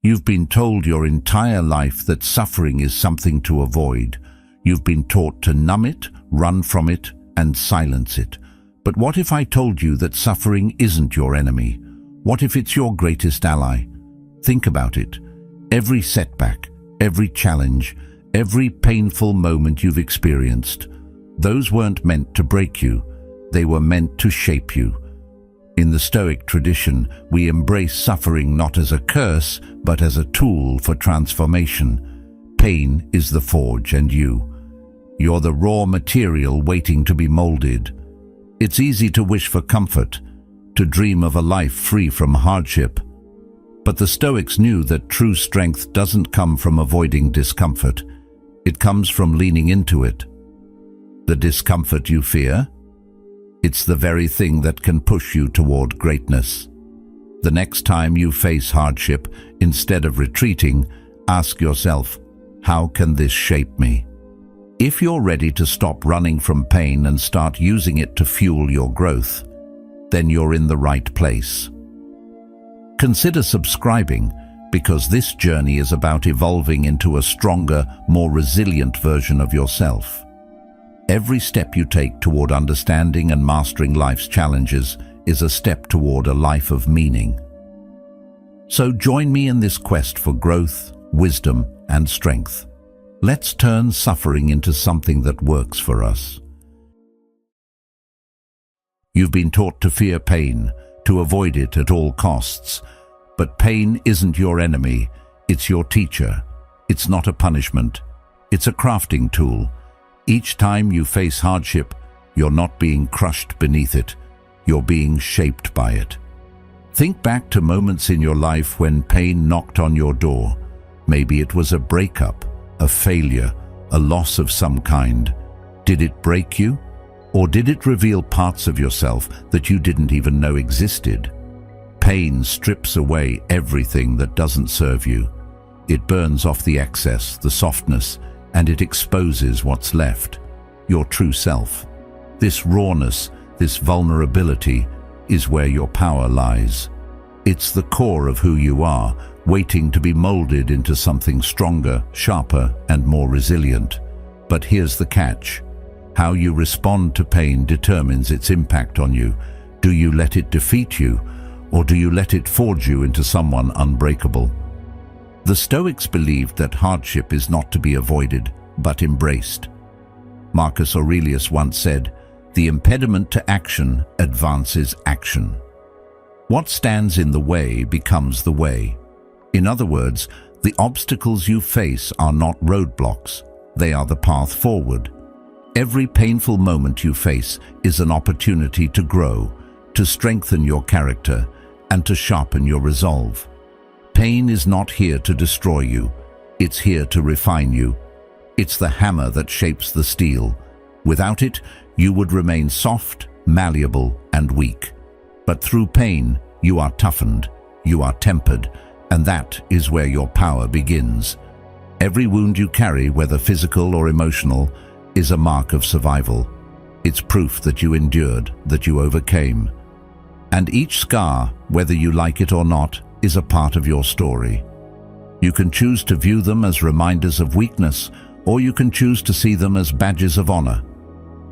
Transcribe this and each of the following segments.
You've been told your entire life that suffering is something to avoid. You've been taught to numb it, run from it, and silence it. But what if I told you that suffering isn't your enemy? What if it's your greatest ally? Think about it. Every setback, every challenge, every painful moment you've experienced, those weren't meant to break you. They were meant to shape you. In the Stoic tradition, we embrace suffering not as a curse, but as a tool for transformation. Pain is the forge, and you're the raw material waiting to be molded. It's easy to wish for comfort, to dream of a life free from hardship. But the Stoics knew that true strength doesn't come from avoiding discomfort. It comes from leaning into it. The discomfort you fear? It's the very thing that can push you toward greatness. The next time you face hardship, instead of retreating, ask yourself, how can this shape me? If you're ready to stop running from pain and start using it to fuel your growth, then you're in the right place. Consider subscribing, because this journey is about evolving into a stronger, more resilient version of yourself. Every step you take toward understanding and mastering life's challenges is a step toward a life of meaning. So join me in this quest for growth, wisdom, and strength. Let's turn suffering into something that works for us. You've been taught to fear pain, to avoid it at all costs. But pain isn't your enemy, it's your teacher. It's not a punishment, it's a crafting tool. Each time you face hardship, you're not being crushed beneath it, you're being shaped by it. Think back to moments in your life when pain knocked on your door. Maybe it was a breakup, a failure, a loss of some kind. Did it break you? Or did it reveal parts of yourself that you didn't even know existed? Pain strips away everything that doesn't serve you. It burns off the excess, the softness, and it exposes what's left, your true self. This rawness, this vulnerability, is where your power lies. It's the core of who you are, waiting to be molded into something stronger, sharper, and more resilient. But here's the catch. How you respond to pain determines its impact on you. Do you let it defeat you, or do you let it forge you into someone unbreakable? The Stoics believed that hardship is not to be avoided, but embraced. Marcus Aurelius once said, "The impediment to action advances action." What stands in the way becomes the way. In other words, the obstacles you face are not roadblocks, they are the path forward. Every painful moment you face is an opportunity to grow, to strengthen your character, and to sharpen your resolve. Pain is not here to destroy you, it's here to refine you. It's the hammer that shapes the steel. Without it, you would remain soft, malleable, and weak. But through pain, you are toughened, you are tempered, and that is where your power begins. Every wound you carry, whether physical or emotional, is a mark of survival. It's proof that you endured, that you overcame. And each scar, whether you like it or not, is a part of your story. You can choose to view them as reminders of weakness, or you can choose to see them as badges of honor.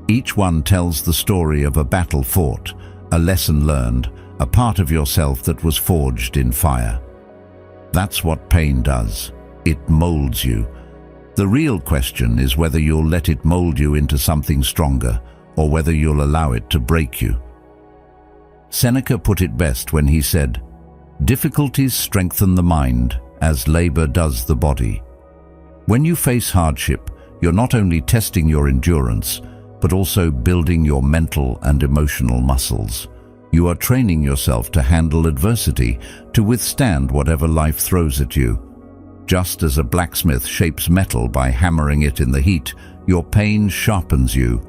Each one tells the story of a battle fought, a lesson learned, a part of yourself that was forged in fire. That's what pain does. It molds you. The real question is whether you'll let it mold you into something stronger, or whether you'll allow it to break you. Seneca put it best when he said, "Difficulties strengthen the mind, as labor does the body." When you face hardship, you're not only testing your endurance, but also building your mental and emotional muscles. You are training yourself to handle adversity, to withstand whatever life throws at you. Just as a blacksmith shapes metal by hammering it in the heat, your pain sharpens you.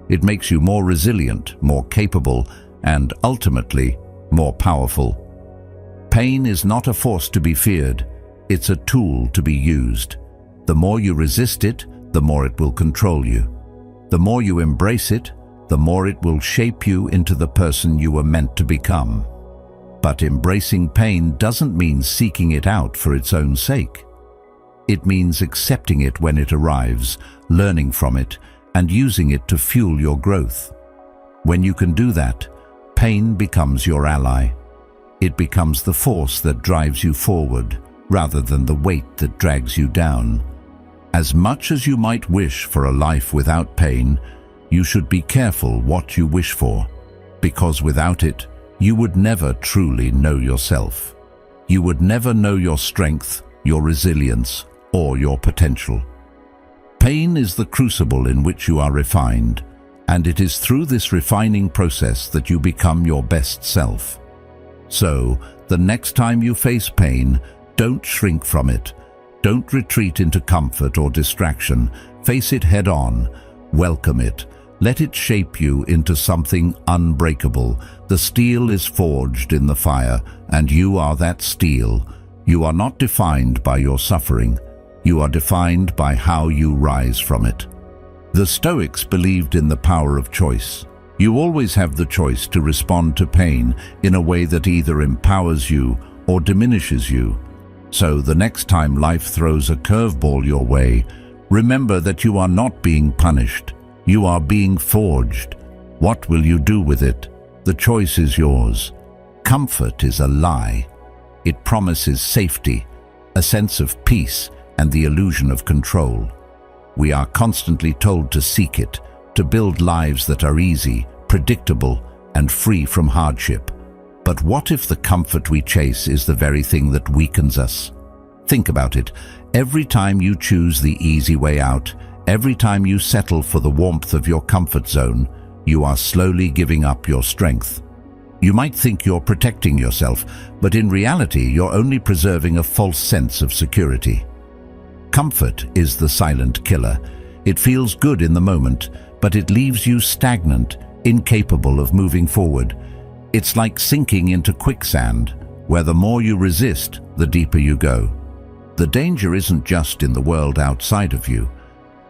It makes you more resilient, more capable, and ultimately, more powerful. Pain is not a force to be feared, it's a tool to be used. The more you resist it, the more it will control you. The more you embrace it, the more it will shape you into the person you were meant to become. But embracing pain doesn't mean seeking it out for its own sake. It means accepting it when it arrives, learning from it, and using it to fuel your growth. When you can do that, pain becomes your ally. It becomes the force that drives you forward, rather than the weight that drags you down. As much as you might wish for a life without pain, you should be careful what you wish for, because without it, you would never truly know yourself. You would never know your strength, your resilience, or your potential. Pain is the crucible in which you are refined, and it is through this refining process that you become your best self. So, the next time you face pain, don't shrink from it. Don't retreat into comfort or distraction. Face it head on. Welcome it. Let it shape you into something unbreakable. The steel is forged in the fire, and you are that steel. You are not defined by your suffering. You are defined by how you rise from it. The Stoics believed in the power of choice. You always have the choice to respond to pain in a way that either empowers you or diminishes you. So the next time life throws a curveball your way, remember that you are not being punished. You are being forged. What will you do with it? The choice is yours. Comfort is a lie. It promises safety, a sense of peace, and the illusion of control. We are constantly told to seek it, to build lives that are easy, predictable, and free from hardship. But what if the comfort we chase is the very thing that weakens us? Think about it. Every time you choose the easy way out, every time you settle for the warmth of your comfort zone, you are slowly giving up your strength. You might think you're protecting yourself, but in reality, you're only preserving a false sense of security. Comfort is the silent killer. It feels good in the moment, but it leaves you stagnant, incapable of moving forward. It's like sinking into quicksand, where the more you resist, the deeper you go. The danger isn't just in the world outside of you.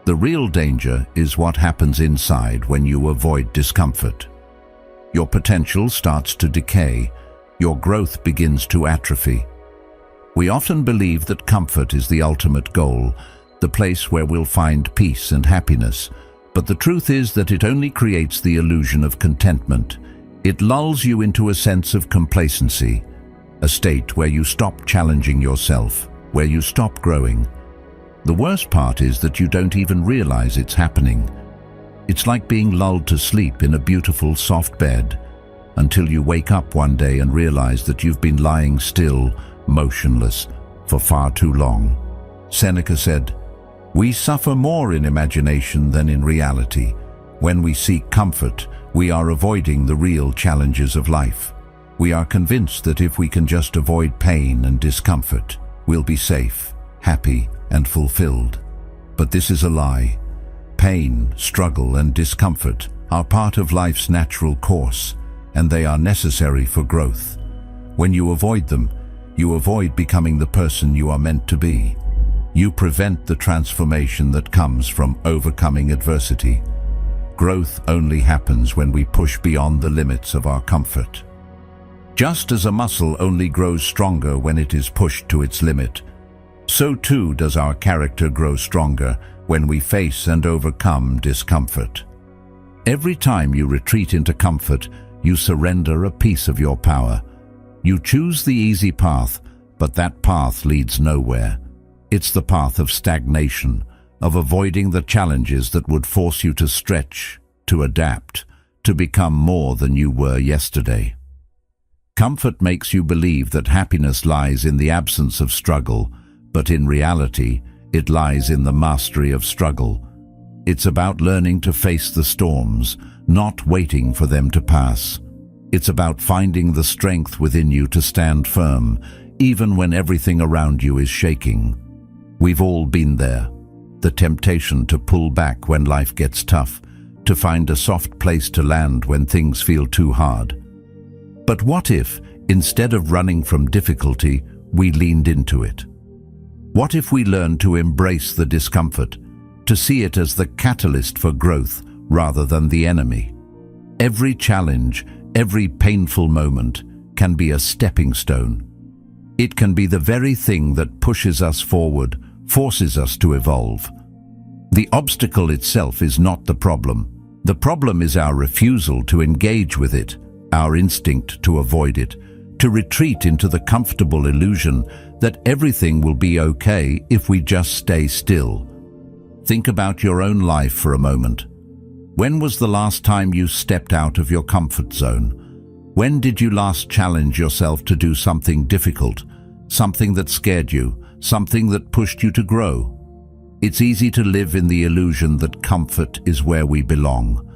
The real danger is what happens inside when you avoid discomfort. Your potential starts to decay. Your growth begins to atrophy. We often believe that comfort is the ultimate goal, the place where we'll find peace and happiness. But the truth is that it only creates the illusion of contentment. It lulls you into a sense of complacency, a state where you stop challenging yourself, where you stop growing. The worst part is that you don't even realize it's happening. It's like being lulled to sleep in a beautiful, soft bed, until you wake up one day and realize that you've been lying still, motionless, for far too long. Seneca said, "We suffer more in imagination than in reality. When we seek comfort, we are avoiding the real challenges of life. We are convinced that if we can just avoid pain and discomfort, we'll be safe, happy, and fulfilled. But this is a lie. Pain, struggle, and discomfort are part of life's natural course, and they are necessary for growth. When you avoid them, you avoid becoming the person you are meant to be. You prevent the transformation that comes from overcoming adversity. Growth only happens when we push beyond the limits of our comfort. Just as a muscle only grows stronger when it is pushed to its limit, so too does our character grow stronger when we face and overcome discomfort. Every time you retreat into comfort, you surrender a piece of your power. You choose the easy path, but that path leads nowhere. It's the path of stagnation, of avoiding the challenges that would force you to stretch, to adapt, to become more than you were yesterday. Comfort makes you believe that happiness lies in the absence of struggle, but in reality, it lies in the mastery of struggle. It's about learning to face the storms, not waiting for them to pass. It's about finding the strength within you to stand firm, even when everything around you is shaking. We've all been there. The temptation to pull back when life gets tough, to find a soft place to land when things feel too hard. But what if, instead of running from difficulty, we leaned into it? What if we learned to embrace the discomfort, to see it as the catalyst for growth rather than the enemy? Every challenge, every painful moment can be a stepping stone. It can be the very thing that pushes us forward, forces us to evolve. The obstacle itself is not the problem. The problem is our refusal to engage with it, our instinct to avoid it, to retreat into the comfortable illusion that everything will be okay if we just stay still. Think about your own life for a moment. When was the last time you stepped out of your comfort zone? When did you last challenge yourself to do something difficult, something that scared you, something that pushed you to grow? It's easy to live in the illusion that comfort is where we belong.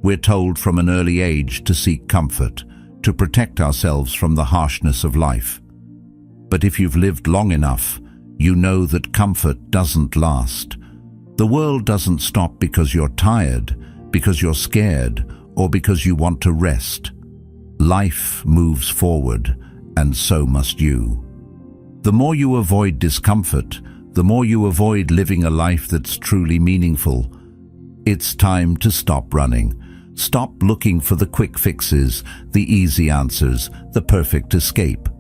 We're told from an early age to seek comfort, to protect ourselves from the harshness of life. But if you've lived long enough, you know that comfort doesn't last. The world doesn't stop because you're tired, because you're scared, or because you want to rest. Life moves forward, and so must you. The more you avoid discomfort, the more you avoid living a life that's truly meaningful. It's time to stop running. Stop looking for the quick fixes, the easy answers, the perfect escape.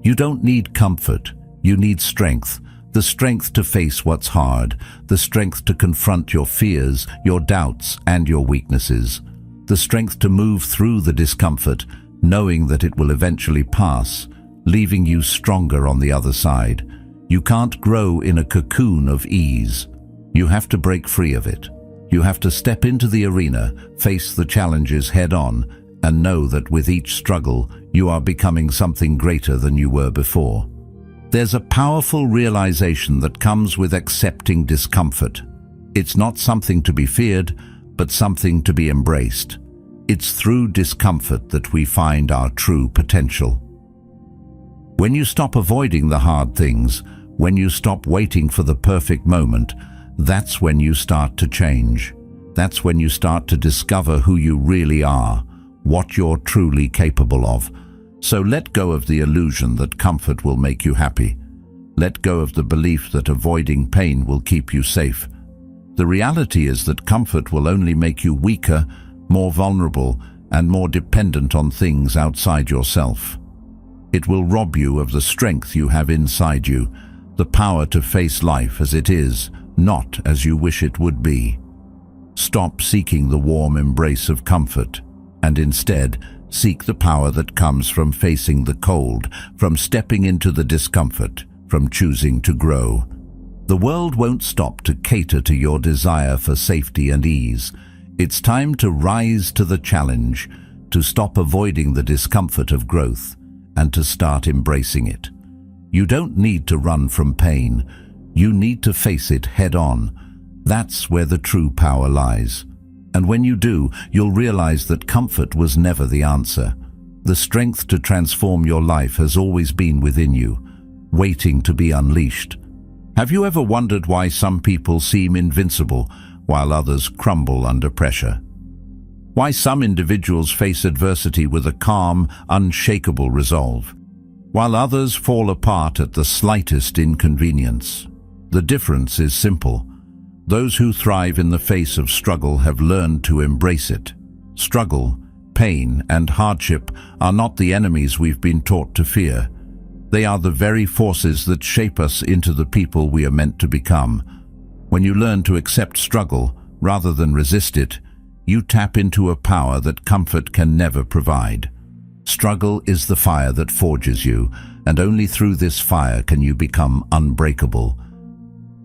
You don't need comfort. You need strength. The strength to face what's hard, the strength to confront your fears, your doubts, and your weaknesses. The strength to move through the discomfort, knowing that it will eventually pass, leaving you stronger on the other side. You can't grow in a cocoon of ease. You have to break free of it. You have to step into the arena, face the challenges head-on, and know that with each struggle, you are becoming something greater than you were before. There's a powerful realization that comes with accepting discomfort. It's not something to be feared, but something to be embraced. It's through discomfort that we find our true potential. When you stop avoiding the hard things, when you stop waiting for the perfect moment, that's when you start to change. That's when you start to discover who you really are, what you're truly capable of. So let go of the illusion that comfort will make you happy. Let go of the belief that avoiding pain will keep you safe. The reality is that comfort will only make you weaker, more vulnerable, and more dependent on things outside yourself. It will rob you of the strength you have inside you, the power to face life as it is, not as you wish it would be. Stop seeking the warm embrace of comfort, and instead seek the power that comes from facing the cold, from stepping into the discomfort, from choosing to grow. The world won't stop to cater to your desire for safety and ease. It's time to rise to the challenge, to stop avoiding the discomfort of growth, and to start embracing it. You don't need to run from pain. You need to face it head-on. That's where the true power lies. And when you do, you'll realize that comfort was never the answer. The strength to transform your life has always been within you, waiting to be unleashed. Have you ever wondered why some people seem invincible while others crumble under pressure? Why some individuals face adversity with a calm, unshakable resolve, while others fall apart at the slightest inconvenience? The difference is simple. Those who thrive in the face of struggle have learned to embrace it. Struggle, pain, and hardship are not the enemies we've been taught to fear. They are the very forces that shape us into the people we are meant to become. When you learn to accept struggle rather than resist it, you tap into a power that comfort can never provide. Struggle is the fire that forges you, and only through this fire can you become unbreakable.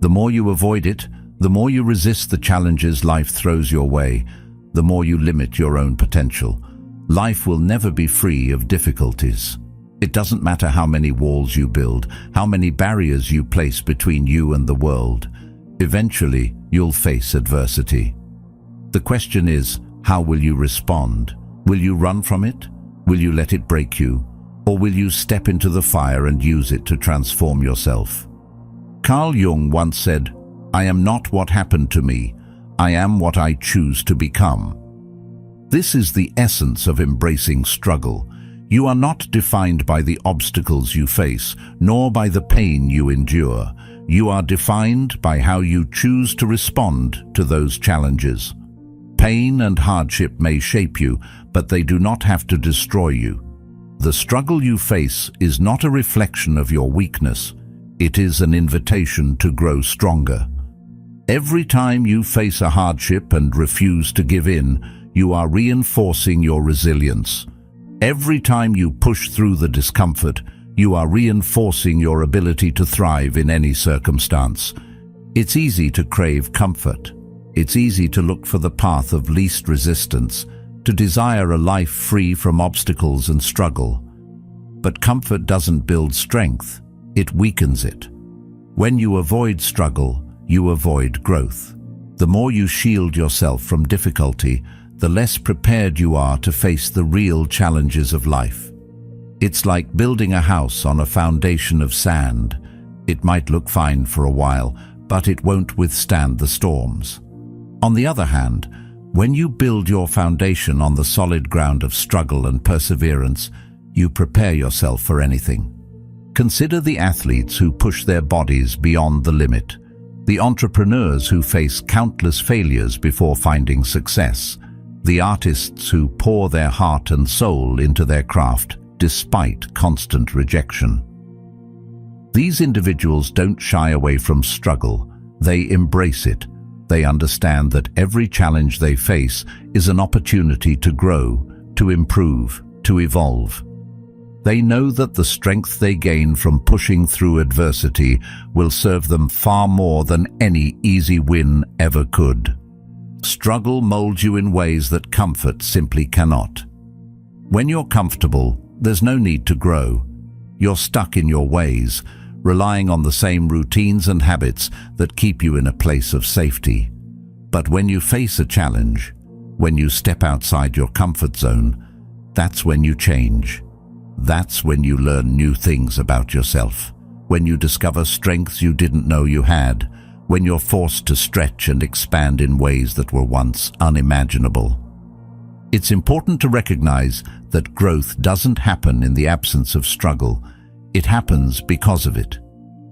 The more you avoid it, the more you resist the challenges life throws your way, the more you limit your own potential. Life will never be free of difficulties. It doesn't matter how many walls you build, how many barriers you place between you and the world. Eventually, you'll face adversity. The question is, how will you respond? Will you run from it? Will you let it break you? Or will you step into the fire and use it to transform yourself? Carl Jung once said, "I am not what happened to me. I am what I choose to become." This is the essence of embracing struggle. You are not defined by the obstacles you face, nor by the pain you endure. You are defined by how you choose to respond to those challenges. Pain and hardship may shape you, but they do not have to destroy you. The struggle you face is not a reflection of your weakness. It is an invitation to grow stronger. Every time you face a hardship and refuse to give in, you are reinforcing your resilience. Every time you push through the discomfort, you are reinforcing your ability to thrive in any circumstance. It's easy to crave comfort. It's easy to look for the path of least resistance, to desire a life free from obstacles and struggle. But comfort doesn't build strength, it weakens it. When you avoid struggle, you avoid growth. The more you shield yourself from difficulty, the less prepared you are to face the real challenges of life. It's like building a house on a foundation of sand. It might look fine for a while, but it won't withstand the storms. On the other hand, when you build your foundation on the solid ground of struggle and perseverance, you prepare yourself for anything. Consider the athletes who push their bodies beyond the limit, the entrepreneurs who face countless failures before finding success, the artists who pour their heart and soul into their craft despite constant rejection. These individuals don't shy away from struggle, they embrace it. They understand that every challenge they face is an opportunity to grow, to improve, to evolve. They know that the strength they gain from pushing through adversity will serve them far more than any easy win ever could. Struggle molds you in ways that comfort simply cannot. When you're comfortable, there's no need to grow. You're stuck in your ways, relying on the same routines and habits that keep you in a place of safety. But when you face a challenge, when you step outside your comfort zone, that's when you change. That's when you learn new things about yourself, when you discover strengths you didn't know you had, when you're forced to stretch and expand in ways that were once unimaginable. It's important to recognize that growth doesn't happen in the absence of struggle. It happens because of it.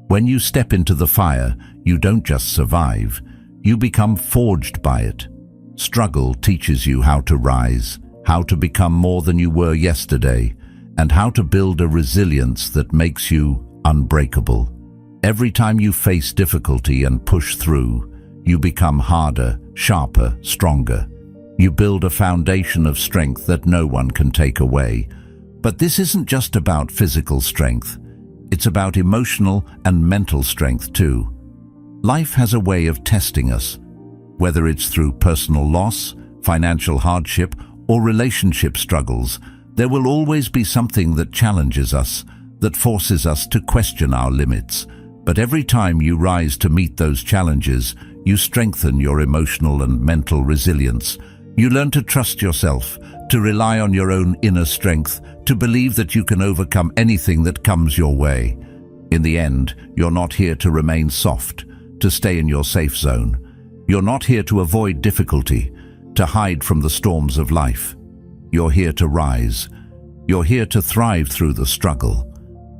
When you step into the fire, you don't just survive, you become forged by it. Struggle teaches you how to rise, how to become more than you were yesterday, and how to build a resilience that makes you unbreakable. Every time you face difficulty and push through, you become harder, sharper, stronger. You build a foundation of strength that no one can take away. But this isn't just about physical strength. It's about emotional and mental strength too. Life has a way of testing us, whether it's through personal loss, financial hardship, or relationship struggles. There will always be something that challenges us, that forces us to question our limits. But every time you rise to meet those challenges, you strengthen your emotional and mental resilience. You learn to trust yourself, to rely on your own inner strength, to believe that you can overcome anything that comes your way. In the end, you're not here to remain soft, to stay in your safe zone. You're not here to avoid difficulty, to hide from the storms of life. You're here to rise. You're here to thrive through the struggle.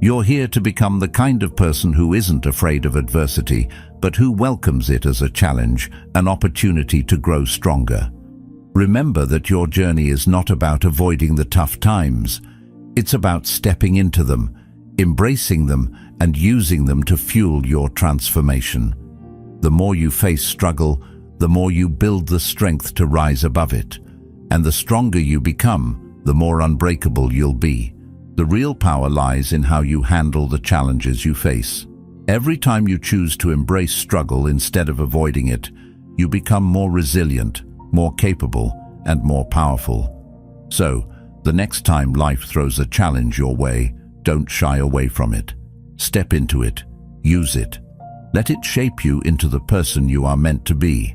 You're here to become the kind of person who isn't afraid of adversity, but who welcomes it as a challenge, an opportunity to grow stronger. Remember that your journey is not about avoiding the tough times. It's about stepping into them, embracing them, and using them to fuel your transformation. The more you face struggle, the more you build the strength to rise above it. And the stronger you become, the more unbreakable you'll be. The real power lies in how you handle the challenges you face. Every time you choose to embrace struggle instead of avoiding it, you become more resilient, more capable, and more powerful. So, the next time life throws a challenge your way, don't shy away from it. Step into it. Use it. Let it shape you into the person you are meant to be.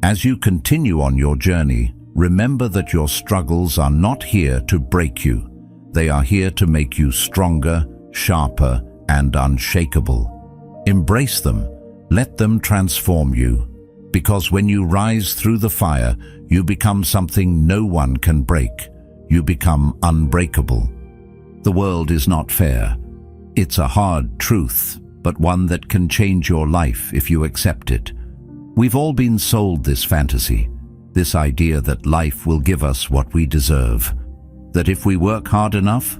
As you continue on your journey, remember that your struggles are not here to break you. They are here to make you stronger, sharper, and unshakable. Embrace them. Let them transform you. Because when you rise through the fire, you become something no one can break. You become unbreakable. The world is not fair. It's a hard truth, but one that can change your life if you accept it. We've all been sold this fantasy, this idea that life will give us what we deserve, that if we work hard enough,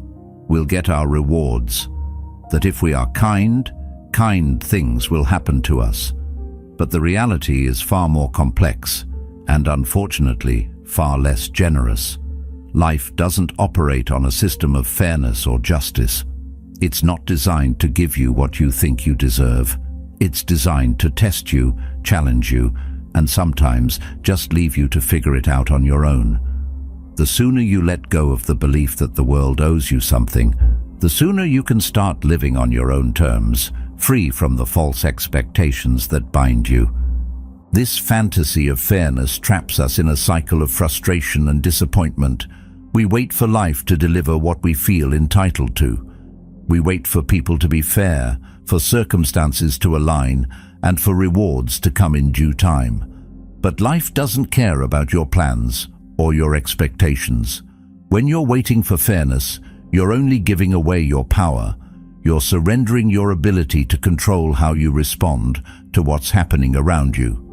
we'll get our rewards, that if we are kind, kind things will happen to us. But the reality is far more complex and, unfortunately, far less generous. Life doesn't operate on a system of fairness or justice. It's not designed to give you what you think you deserve. It's designed to test you, challenge you, and sometimes just leave you to figure it out on your own. The sooner you let go of the belief that the world owes you something, the sooner you can start living on your own terms, free from the false expectations that bind you. This fantasy of fairness traps us in a cycle of frustration and disappointment. We wait for life to deliver what we feel entitled to. We wait for people to be fair, for circumstances to align, and for rewards to come in due time. But life doesn't care about your plans or your expectations. When you're waiting for fairness, you're only giving away your power. You're surrendering your ability to control how you respond to what's happening around you.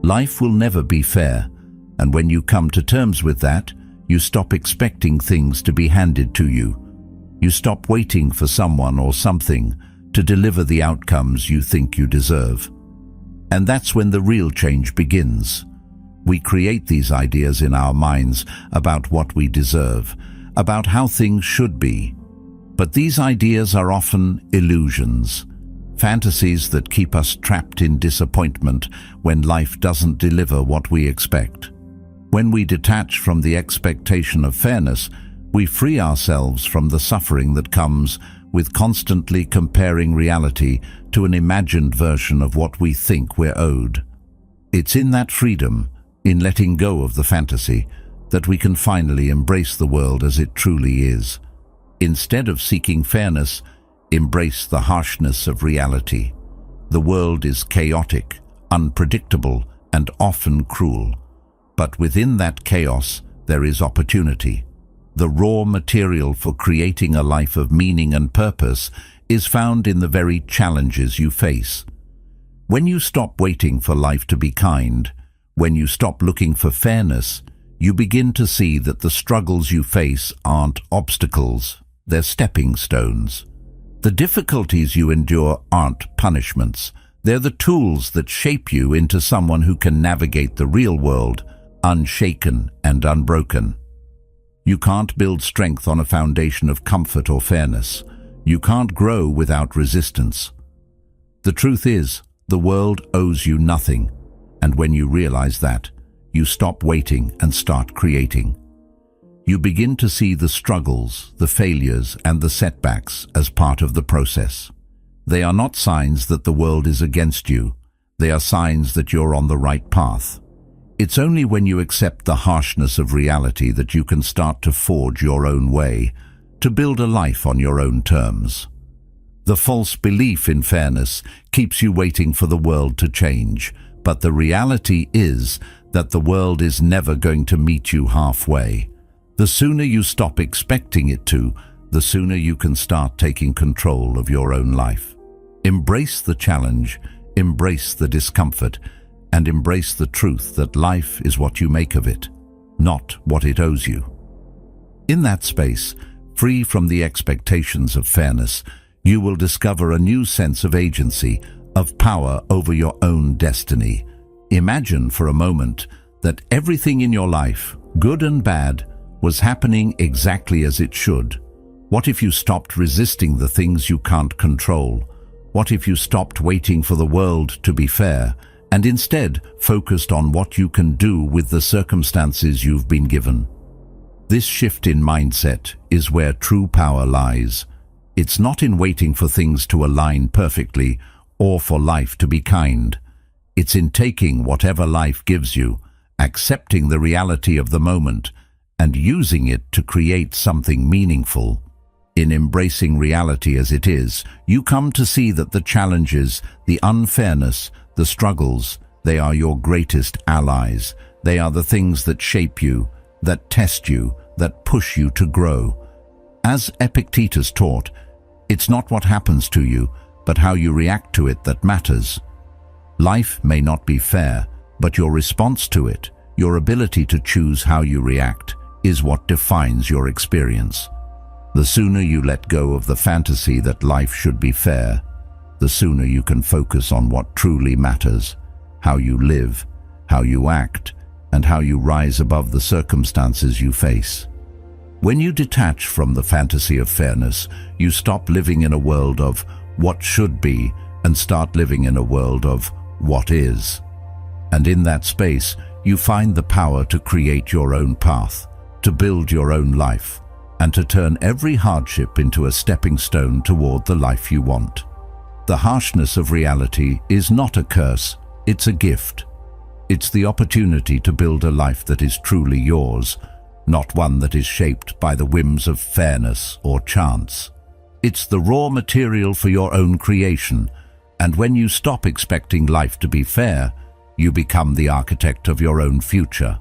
Life will never be fair, and when you come to terms with that, you stop expecting things to be handed to you. You stop waiting for someone or something to deliver the outcomes you think you deserve. And that's when the real change begins. We create these ideas in our minds about what we deserve, about how things should be. But these ideas are often illusions, fantasies that keep us trapped in disappointment when life doesn't deliver what we expect. When we detach from the expectation of fairness, we free ourselves from the suffering that comes with constantly comparing reality to an imagined version of what we think we're owed. It's in that freedom, in letting go of the fantasy, that we can finally embrace the world as it truly is. Instead of seeking fairness, embrace the harshness of reality. The world is chaotic, unpredictable, and often cruel. But within that chaos, there is opportunity. The raw material for creating a life of meaning and purpose is found in the very challenges you face. When you stop waiting for life to be kind, when you stop looking for fairness, you begin to see that the struggles you face aren't obstacles, they're stepping stones. The difficulties you endure aren't punishments, they're the tools that shape you into someone who can navigate the real world, unshaken and unbroken. You can't build strength on a foundation of comfort or fairness. You can't grow without resistance. The truth is, the world owes you nothing, and when you realize that, you stop waiting and start creating. You begin to see the struggles, the failures, and the setbacks as part of the process. They are not signs that the world is against you. They are signs that you're on the right path. It's only when you accept the harshness of reality that you can start to forge your own way, to build a life on your own terms. The false belief in fairness keeps you waiting for the world to change, but the reality is that the world is never going to meet you halfway. The sooner you stop expecting it to, the sooner you can start taking control of your own life. Embrace the challenge, embrace the discomfort, and embrace the truth that life is what you make of it, not what it owes you. In that space, free from the expectations of fairness, you will discover a new sense of agency, of power over your own destiny. Imagine for a moment that everything in your life, good and bad, was happening exactly as it should. What if you stopped resisting the things you can't control? What if you stopped waiting for the world to be fair, and instead focused on what you can do with the circumstances you've been given? This shift in mindset is where true power lies. It's not in waiting for things to align perfectly or for life to be kind. It's in taking whatever life gives you, accepting the reality of the moment, and using it to create something meaningful. In embracing reality as it is, you come to see that the challenges, the unfairness, the struggles, they are your greatest allies. They are the things that shape you, that test you, that push you to grow. As Epictetus taught, it's not what happens to you, but how you react to it that matters. Life may not be fair, but your response to it, your ability to choose how you react, is what defines your experience. The sooner you let go of the fantasy that life should be fair, the sooner you can focus on what truly matters, how you live, how you act, and how you rise above the circumstances you face. When you detach from the fantasy of fairness, you stop living in a world of what should be and start living in a world of what is. And in that space, you find the power to create your own path, to build your own life, and to turn every hardship into a stepping stone toward the life you want. The harshness of reality is not a curse, it's a gift. It's the opportunity to build a life that is truly yours, not one that is shaped by the whims of fairness or chance. It's the raw material for your own creation, and when you stop expecting life to be fair, you become the architect of your own future.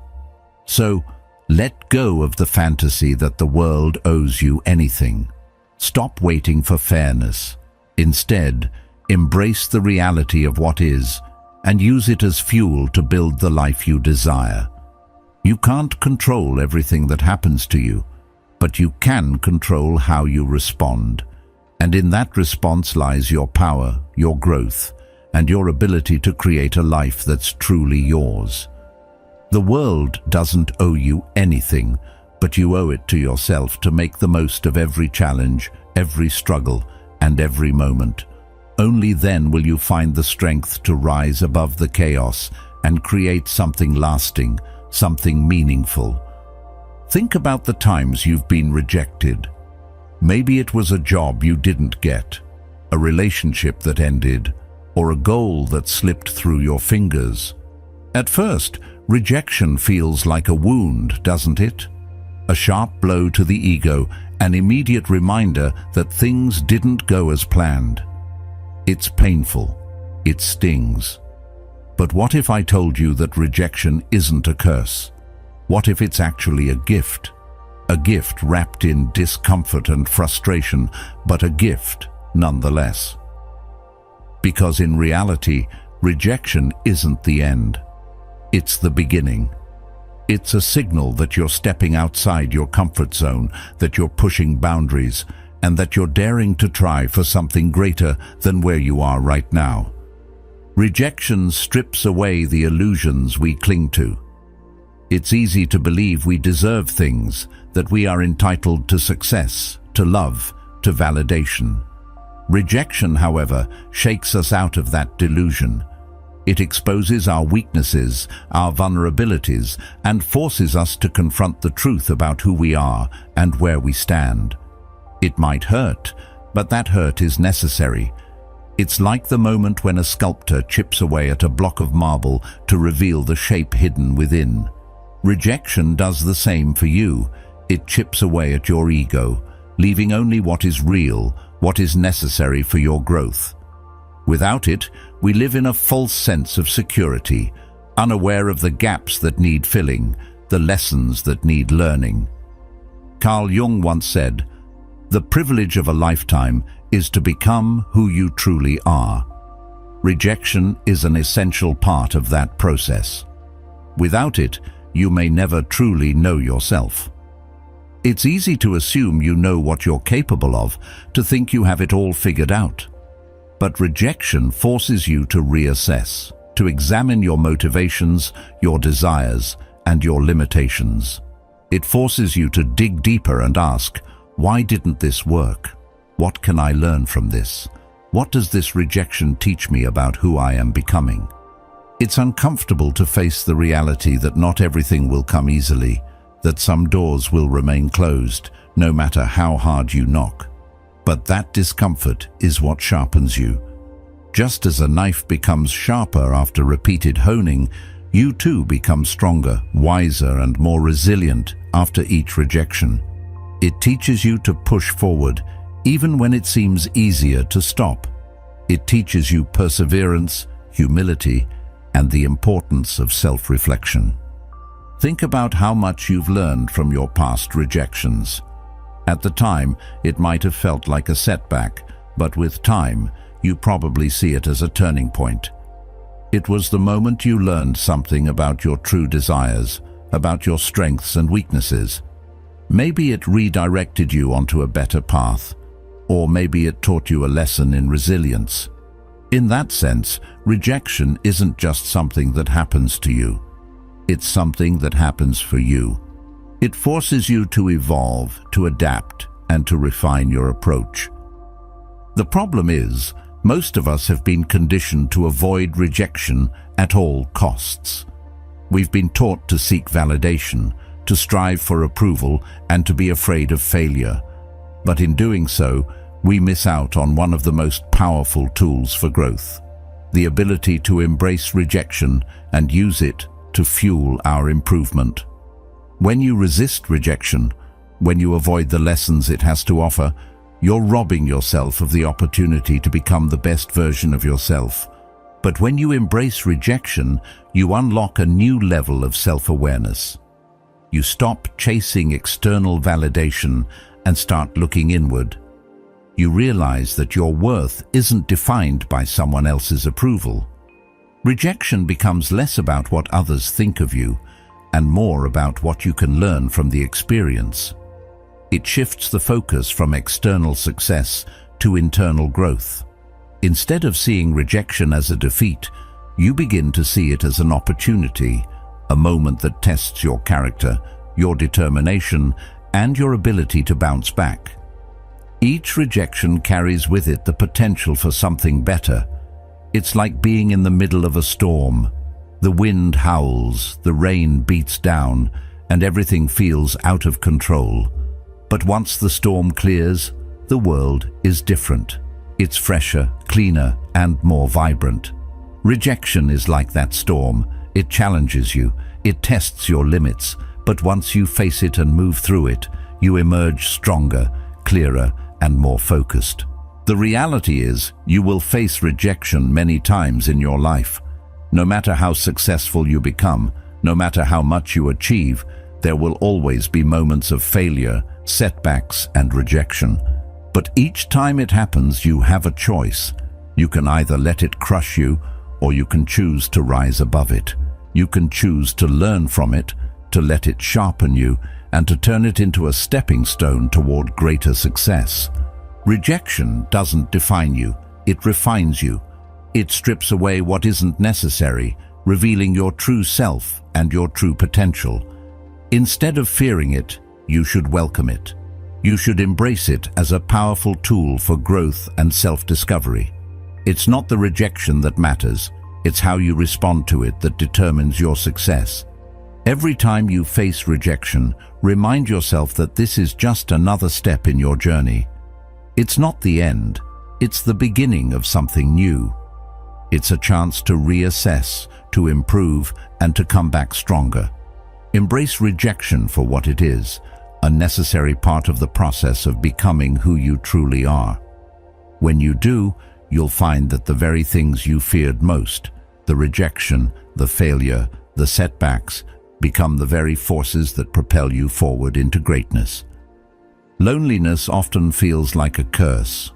So, let go of the fantasy that the world owes you anything. Stop waiting for fairness. Instead, embrace the reality of what is and use it as fuel to build the life you desire. You can't control everything that happens to you, but you can control how you respond. And in that response lies your power, your growth, and your ability to create a life that's truly yours. The world doesn't owe you anything, but you owe it to yourself to make the most of every challenge, every struggle, and every moment. Only then will you find the strength to rise above the chaos and create something lasting, something meaningful. Think about the times you've been rejected. Maybe it was a job you didn't get, a relationship that ended, or a goal that slipped through your fingers. At first, rejection feels like a wound, doesn't it? A sharp blow to the ego, an immediate reminder that things didn't go as planned. It's painful. It stings. But what if I told you that rejection isn't a curse? What if it's actually a gift? A gift wrapped in discomfort and frustration, but a gift nonetheless. Because in reality, rejection isn't the end. It's the beginning. It's a signal that you're stepping outside your comfort zone, that you're pushing boundaries, and that you're daring to try for something greater than where you are right now. Rejection strips away the illusions we cling to. It's easy to believe we deserve things, that we are entitled to success, to love, to validation. Rejection, however, shakes us out of that delusion. It exposes our weaknesses, our vulnerabilities, and forces us to confront the truth about who we are and where we stand. It might hurt, but that hurt is necessary. It's like the moment when a sculptor chips away at a block of marble to reveal the shape hidden within. Rejection does the same for you. It chips away at your ego, leaving only what is real, what is necessary for your growth. Without it, we live in a false sense of security, unaware of the gaps that need filling, the lessons that need learning. Carl Jung once said, "The privilege of a lifetime is to become who you truly are." Rejection is an essential part of that process. Without it, you may never truly know yourself. It's easy to assume you know what you're capable of, to think you have it all figured out. But rejection forces you to reassess, to examine your motivations, your desires, and your limitations. It forces you to dig deeper and ask, why didn't this work? What can I learn from this? What does this rejection teach me about who I am becoming? It's uncomfortable to face the reality that not everything will come easily, that some doors will remain closed, no matter how hard you knock. But that discomfort is what sharpens you. Just as a knife becomes sharper after repeated honing, you too become stronger, wiser, and more resilient after each rejection. It teaches you to push forward, even when it seems easier to stop. It teaches you perseverance, humility, and the importance of self-reflection. Think about how much you've learned from your past rejections. At the time, it might have felt like a setback, but with time, you probably see it as a turning point. It was the moment you learned something about your true desires, about your strengths and weaknesses. Maybe it redirected you onto a better path, or maybe it taught you a lesson in resilience. In that sense, rejection isn't just something that happens to you. It's something that happens for you. It forces you to evolve, to adapt, and to refine your approach. The problem is, most of us have been conditioned to avoid rejection at all costs. We've been taught to seek validation, to strive for approval, and to be afraid of failure. But in doing so, we miss out on one of the most powerful tools for growth: the ability to embrace rejection and use it to fuel our improvement. When you resist rejection, when you avoid the lessons it has to offer, you're robbing yourself of the opportunity to become the best version of yourself. But when you embrace rejection, you unlock a new level of self-awareness. You stop chasing external validation and start looking inward. You realize that your worth isn't defined by someone else's approval. Rejection becomes less about what others think of you and more about what you can learn from the experience. It shifts the focus from external success to internal growth. Instead of seeing rejection as a defeat, you begin to see it as an opportunity, a moment that tests your character, your determination, and your ability to bounce back. Each rejection carries with it the potential for something better. It's like being in the middle of a storm. The wind howls, the rain beats down, and everything feels out of control. But once the storm clears, the world is different. It's fresher, cleaner, and more vibrant. Rejection is like that storm. It challenges you, it tests your limits, but once you face it and move through it, you emerge stronger, clearer, and more focused. The reality is, you will face rejection many times in your life. No matter how successful you become, no matter how much you achieve, there will always be moments of failure, setbacks, and rejection. But each time it happens, you have a choice. You can either let it crush you, or you can choose to rise above it. You can choose to learn from it, to let it sharpen you, and to turn it into a stepping stone toward greater success. Rejection doesn't define you, it refines you. It strips away what isn't necessary, revealing your true self and your true potential. Instead of fearing it, you should welcome it. You should embrace it as a powerful tool for growth and self-discovery. It's not the rejection that matters, it's how you respond to it that determines your success. Every time you face rejection, remind yourself that this is just another step in your journey. It's not the end, it's the beginning of something new. It's a chance to reassess, to improve, and to come back stronger. Embrace rejection for what it is, a necessary part of the process of becoming who you truly are. When you do, you'll find that the very things you feared most, the rejection, the failure, the setbacks, become the very forces that propel you forward into greatness. Loneliness often feels like a curse.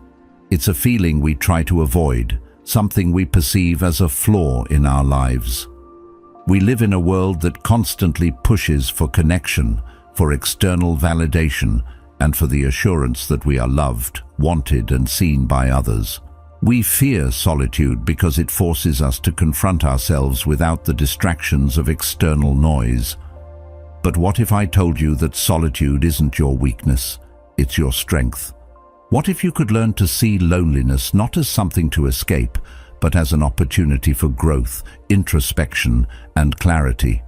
It's a feeling we try to avoid, something we perceive as a flaw in our lives. We live in a world that constantly pushes for connection, for external validation, and for the assurance that we are loved, wanted, and seen by others. We fear solitude because it forces us to confront ourselves without the distractions of external noise. But what if I told you that solitude isn't your weakness, it's your strength? What if you could learn to see loneliness not as something to escape, but as an opportunity for growth, introspection, and clarity?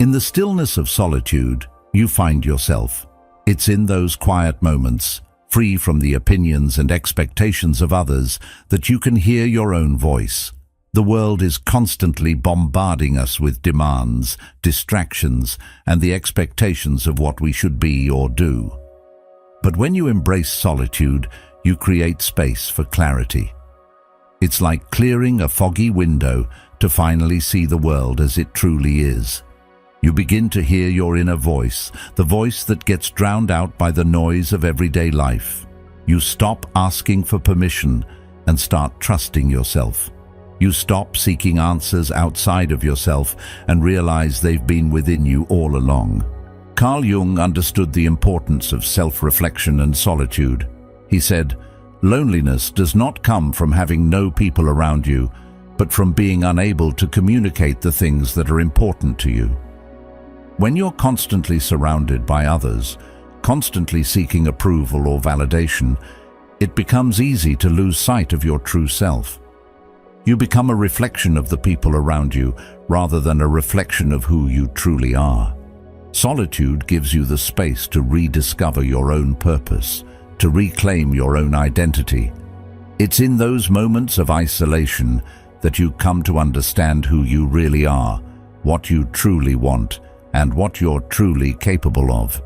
In the stillness of solitude, you find yourself. It's in those quiet moments, free from the opinions and expectations of others, that you can hear your own voice. The world is constantly bombarding us with demands, distractions, and the expectations of what we should be or do. But when you embrace solitude, you create space for clarity. It's like clearing a foggy window to finally see the world as it truly is. You begin to hear your inner voice, the voice that gets drowned out by the noise of everyday life. You stop asking for permission and start trusting yourself. You stop seeking answers outside of yourself and realize they've been within you all along. Carl Jung understood the importance of self-reflection and solitude. He said, "Loneliness does not come from having no people around you, but from being unable to communicate the things that are important to you." When you're constantly surrounded by others, constantly seeking approval or validation, it becomes easy to lose sight of your true self. You become a reflection of the people around you rather than a reflection of who you truly are. Solitude gives you the space to rediscover your own purpose, to reclaim your own identity. It's in those moments of isolation that you come to understand who you really are, what you truly want, and what you're truly capable of.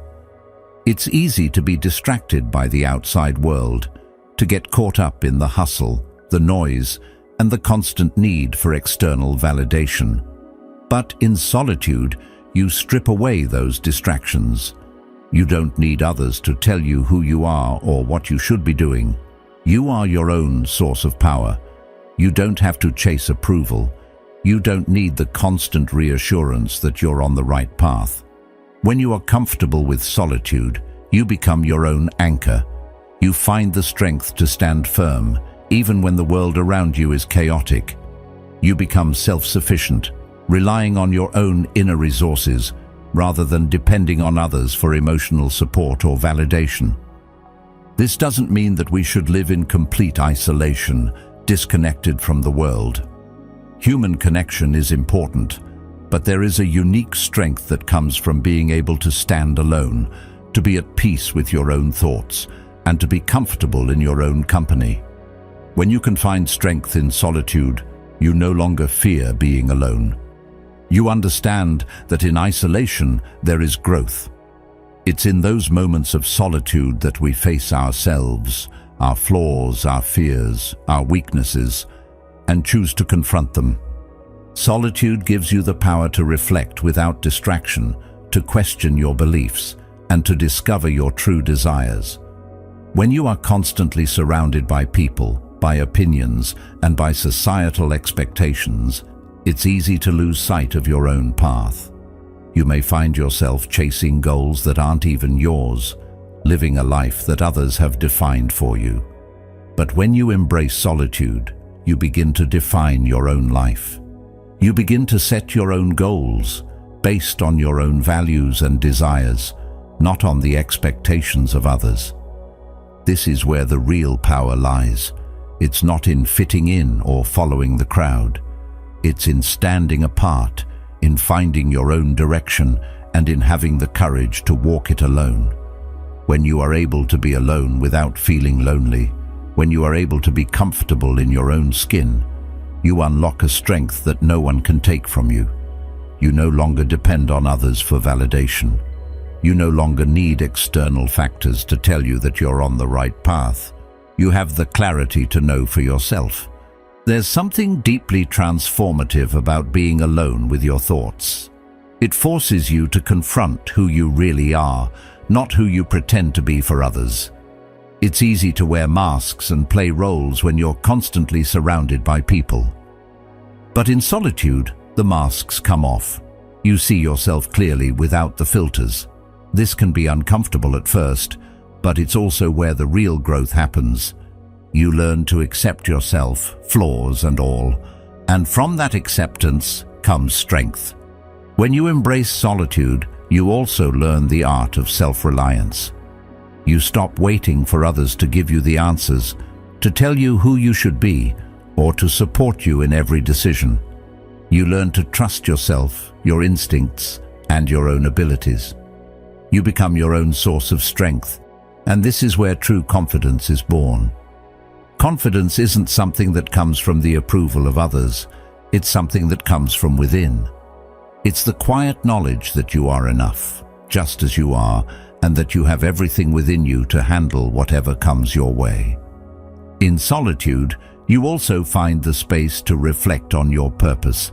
It's easy to be distracted by the outside world, to get caught up in the hustle, the noise, and the constant need for external validation. But in solitude, you strip away those distractions. You don't need others to tell you who you are or what you should be doing. You are your own source of power. You don't have to chase approval. You don't need the constant reassurance that you're on the right path. When you are comfortable with solitude, you become your own anchor. You find the strength to stand firm, even when the world around you is chaotic. You become self-sufficient, relying on your own inner resources, rather than depending on others for emotional support or validation. This doesn't mean that we should live in complete isolation, disconnected from the world. Human connection is important, but there is a unique strength that comes from being able to stand alone, to be at peace with your own thoughts, and to be comfortable in your own company. When you can find strength in solitude, you no longer fear being alone. You understand that in isolation there is growth. It's in those moments of solitude that we face ourselves, our flaws, our fears, our weaknesses, and choose to confront them. Solitude gives you the power to reflect without distraction, to question your beliefs, and to discover your true desires. When you are constantly surrounded by people, by opinions, and by societal expectations, it's easy to lose sight of your own path. You may find yourself chasing goals that aren't even yours, living a life that others have defined for you. But when you embrace solitude, you begin to define your own life. You begin to set your own goals, based on your own values and desires, not on the expectations of others. This is where the real power lies. It's not in fitting in or following the crowd. It's in standing apart, in finding your own direction, and in having the courage to walk it alone. When you are able to be alone without feeling lonely, when you are able to be comfortable in your own skin, you unlock a strength that no one can take from you. You no longer depend on others for validation. You no longer need external factors to tell you that you're on the right path. You have the clarity to know for yourself. There's something deeply transformative about being alone with your thoughts. It forces you to confront who you really are, not who you pretend to be for others. It's easy to wear masks and play roles when you're constantly surrounded by people. But in solitude, the masks come off. You see yourself clearly without the filters. This can be uncomfortable at first, but it's also where the real growth happens. You learn to accept yourself, flaws and all, and from that acceptance comes strength. When you embrace solitude, you also learn the art of self-reliance. You stop waiting for others to give you the answers, to tell you who you should be, or to support you in every decision. You learn to trust yourself, your instincts, and your own abilities. You become your own source of strength, and this is where true confidence is born. Confidence isn't something that comes from the approval of others. It's something that comes from within. It's the quiet knowledge that you are enough, just as you are, and that you have everything within you to handle whatever comes your way. In solitude, you also find the space to reflect on your purpose.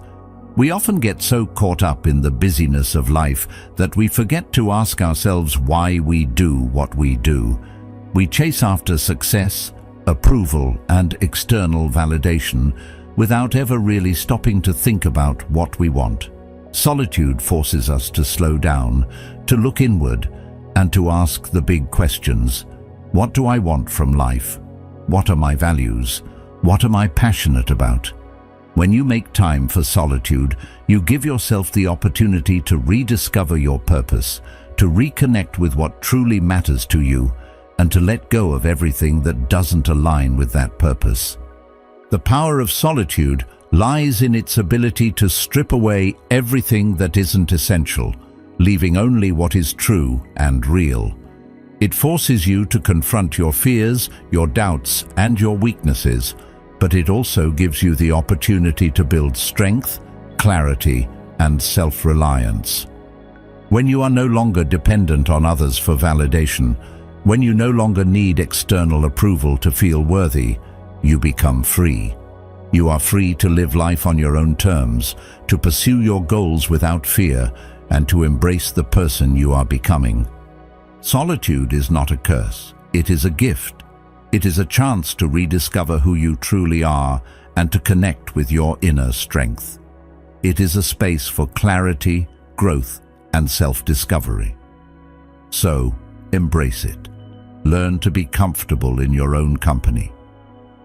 We often get so caught up in the busyness of life that we forget to ask ourselves why we do what we do. We chase after success, approval, and external validation without ever really stopping to think about what we want. Solitude forces us to slow down, to look inward and to ask the big questions. What do I want from life? What are my values? What am I passionate about? When you make time for solitude, you give yourself the opportunity to rediscover your purpose, to reconnect with what truly matters to you, and to let go of everything that doesn't align with that purpose. The power of solitude lies in its ability to strip away everything that isn't essential, leaving only what is true and real. It forces you to confront your fears, your doubts, and your weaknesses, but it also gives you the opportunity to build strength, clarity, and self-reliance. When you are no longer dependent on others for validation, when you no longer need external approval to feel worthy, you become free. You are free to live life on your own terms, to pursue your goals without fear, and to embrace the person you are becoming. Solitude is not a curse, it is a gift. It is a chance to rediscover who you truly are and to connect with your inner strength. It is a space for clarity, growth, and self-discovery. So, embrace it. Learn to be comfortable in your own company.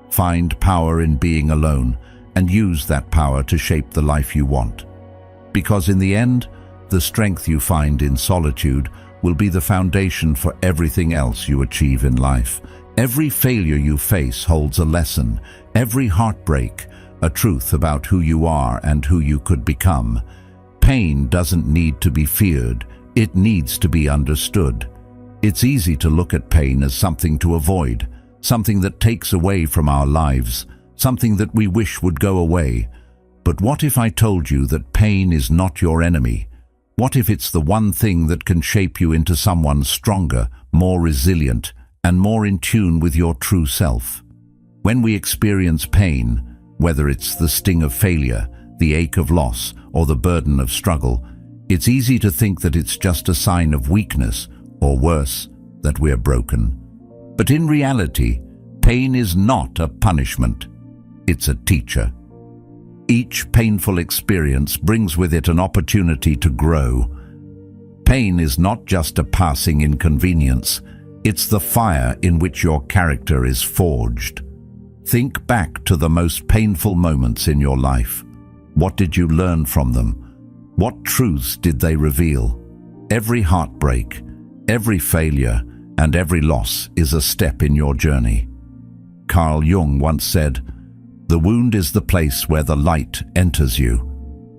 Find power in being alone and use that power to shape the life you want. Because in the end, the strength you find in solitude will be the foundation for everything else you achieve in life. Every failure you face holds a lesson, every heartbreak, a truth about who you are and who you could become. Pain doesn't need to be feared, it needs to be understood. It's easy to look at pain as something to avoid, something that takes away from our lives, something that we wish would go away. But what if I told you that pain is not your enemy? What if it's the one thing that can shape you into someone stronger, more resilient, and more in tune with your true self? When we experience pain, whether it's the sting of failure, the ache of loss, or the burden of struggle, it's easy to think that it's just a sign of weakness, or worse, that we're broken. But in reality, pain is not a punishment. It's a teacher. Each painful experience brings with it an opportunity to grow. Pain is not just a passing inconvenience, it's the fire in which your character is forged. Think back to the most painful moments in your life. What did you learn from them? What truths did they reveal? Every heartbreak, every failure, and every loss is a step in your journey. Carl Jung once said, "The wound is the place where the light enters you."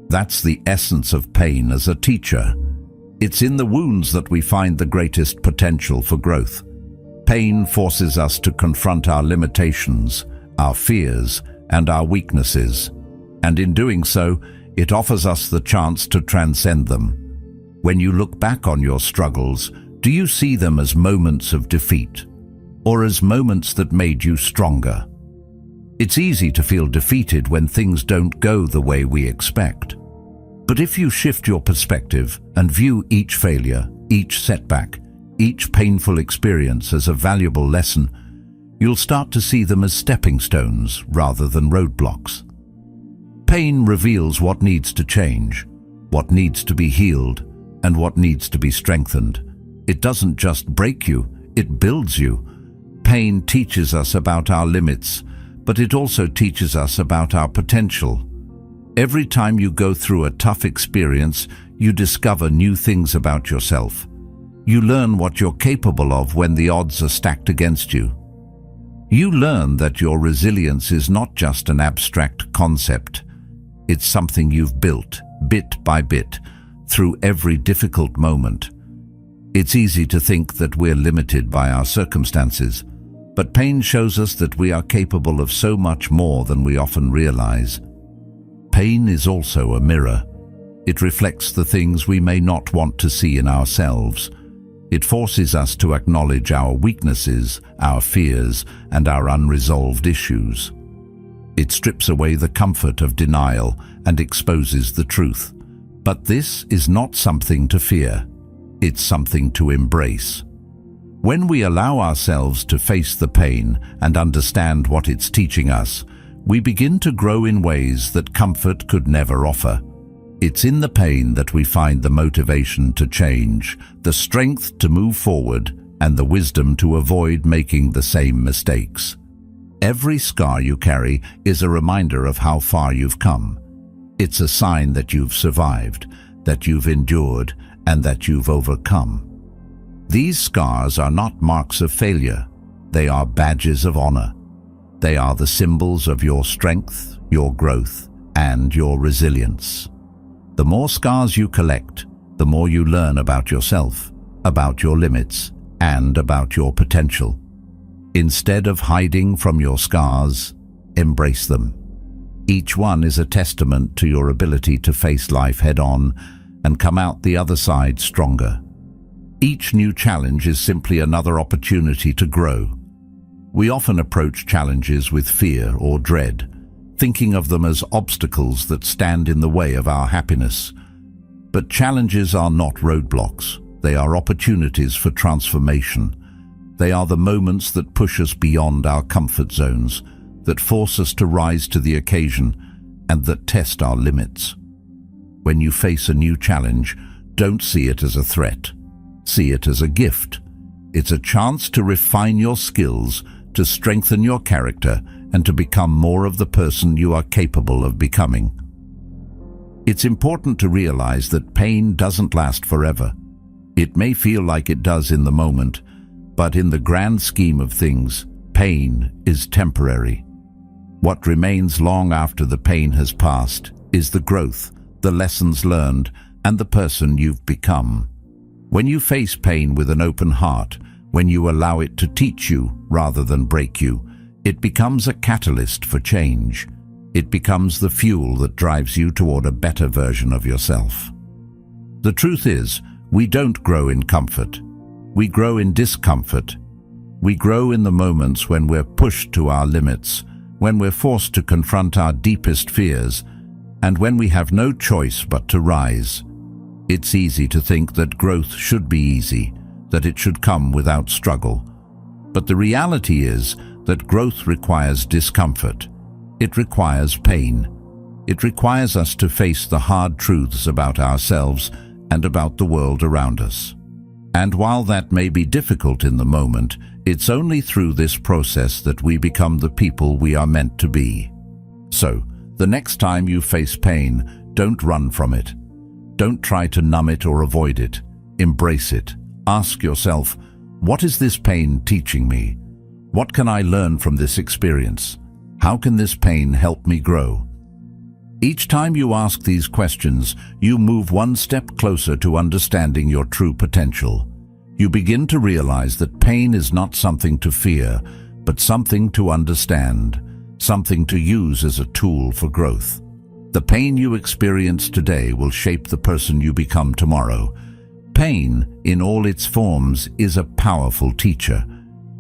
That's the essence of pain as a teacher. It's in the wounds that we find the greatest potential for growth. Pain forces us to confront our limitations, our fears, and our weaknesses. And in doing so, it offers us the chance to transcend them. When you look back on your struggles, do you see them as moments of defeat, or as moments that made you stronger? It's easy to feel defeated when things don't go the way we expect. But if you shift your perspective and view each failure, each setback, each painful experience as a valuable lesson, you'll start to see them as stepping stones rather than roadblocks. Pain reveals what needs to change, what needs to be healed, and what needs to be strengthened. It doesn't just break you, it builds you. Pain teaches us about our limits, but it also teaches us about our potential. Every time you go through a tough experience, you discover new things about yourself. You learn what you're capable of when the odds are stacked against you. You learn that your resilience is not just an abstract concept. It's something you've built, bit by bit, through every difficult moment. It's easy to think that we're limited by our circumstances, but pain shows us that we are capable of so much more than we often realize. Pain is also a mirror. It reflects the things we may not want to see in ourselves. It forces us to acknowledge our weaknesses, our fears, and our unresolved issues. It strips away the comfort of denial and exposes the truth. But this is not something to fear. It's something to embrace. When we allow ourselves to face the pain and understand what it's teaching us, we begin to grow in ways that comfort could never offer. It's in the pain that we find the motivation to change, the strength to move forward, and the wisdom to avoid making the same mistakes. Every scar you carry is a reminder of how far you've come. It's a sign that you've survived, that you've endured, and that you've overcome. These scars are not marks of failure. They are badges of honor. They are the symbols of your strength, your growth, and your resilience. The more scars you collect, the more you learn about yourself, about your limits, and about your potential. Instead of hiding from your scars, embrace them. Each one is a testament to your ability to face life head-on and come out the other side stronger. Each new challenge is simply another opportunity to grow. We often approach challenges with fear or dread, thinking of them as obstacles that stand in the way of our happiness. But challenges are not roadblocks. They are opportunities for transformation. They are the moments that push us beyond our comfort zones, that force us to rise to the occasion, and that test our limits. When you face a new challenge, don't see it as a threat. See it as a gift. It's a chance to refine your skills, to strengthen your character, and to become more of the person you are capable of becoming. It's important to realize that pain doesn't last forever. It may feel like it does in the moment, but in the grand scheme of things, pain is temporary. What remains long after the pain has passed is the growth, the lessons learned, and the person you've become. When you face pain with an open heart, when you allow it to teach you rather than break you, it becomes a catalyst for change. It becomes the fuel that drives you toward a better version of yourself. The truth is, we don't grow in comfort. We grow in discomfort. We grow in the moments when we're pushed to our limits, when we're forced to confront our deepest fears, and when we have no choice but to rise. It's easy to think that growth should be easy, that it should come without struggle. But the reality is that growth requires discomfort. It requires pain. It requires us to face the hard truths about ourselves and about the world around us. And while that may be difficult in the moment, it's only through this process that we become the people we are meant to be. So, the next time you face pain, don't run from it. Don't try to numb it or avoid it. Embrace it. Ask yourself, what is this pain teaching me? What can I learn from this experience? How can this pain help me grow? Each time you ask these questions, you move one step closer to understanding your true potential. You begin to realize that pain is not something to fear, but something to understand, something to use as a tool for growth. The pain you experience today will shape the person you become tomorrow. Pain, in all its forms, is a powerful teacher.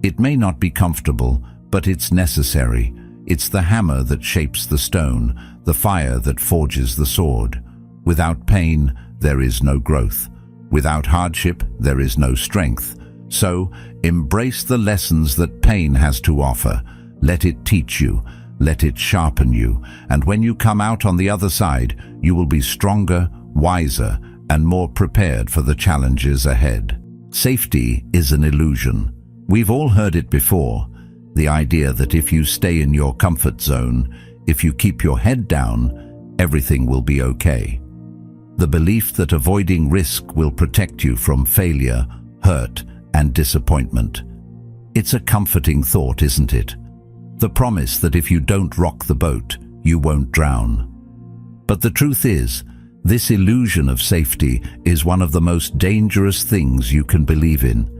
It may not be comfortable, but it's necessary. It's the hammer that shapes the stone, the fire that forges the sword. Without pain, there is no growth. Without hardship, there is no strength. So, embrace the lessons that pain has to offer. Let it teach you. Let it sharpen you. And when you come out on the other side, you will be stronger, wiser, and more prepared for the challenges ahead. Safety is an illusion. We've all heard it before. The idea that if you stay in your comfort zone, if you keep your head down, everything will be okay. The belief that avoiding risk will protect you from failure, hurt, and disappointment. It's a comforting thought, isn't it? The promise that if you don't rock the boat, you won't drown. But the truth is, this illusion of safety is one of the most dangerous things you can believe in.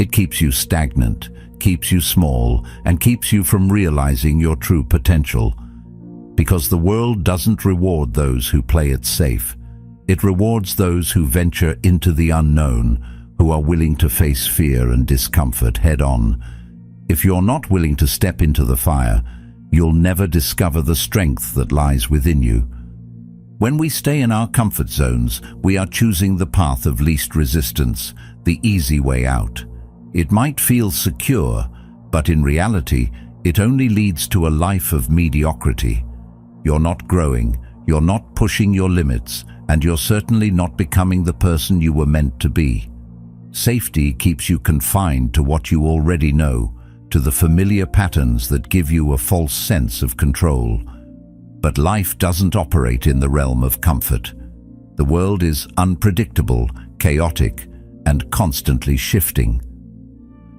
It keeps you stagnant, keeps you small, and keeps you from realizing your true potential. Because the world doesn't reward those who play it safe. It rewards those who venture into the unknown, who are willing to face fear and discomfort head-on. If you're not willing to step into the fire, you'll never discover the strength that lies within you. When we stay in our comfort zones, we are choosing the path of least resistance, the easy way out. It might feel secure, but in reality, it only leads to a life of mediocrity. You're not growing, You're not pushing your limits, and you're certainly not becoming the person you were meant to be. Safety keeps you confined to what you already know, to the familiar patterns that give you a false sense of control. But life doesn't operate in the realm of comfort. The world is unpredictable, chaotic, and constantly shifting.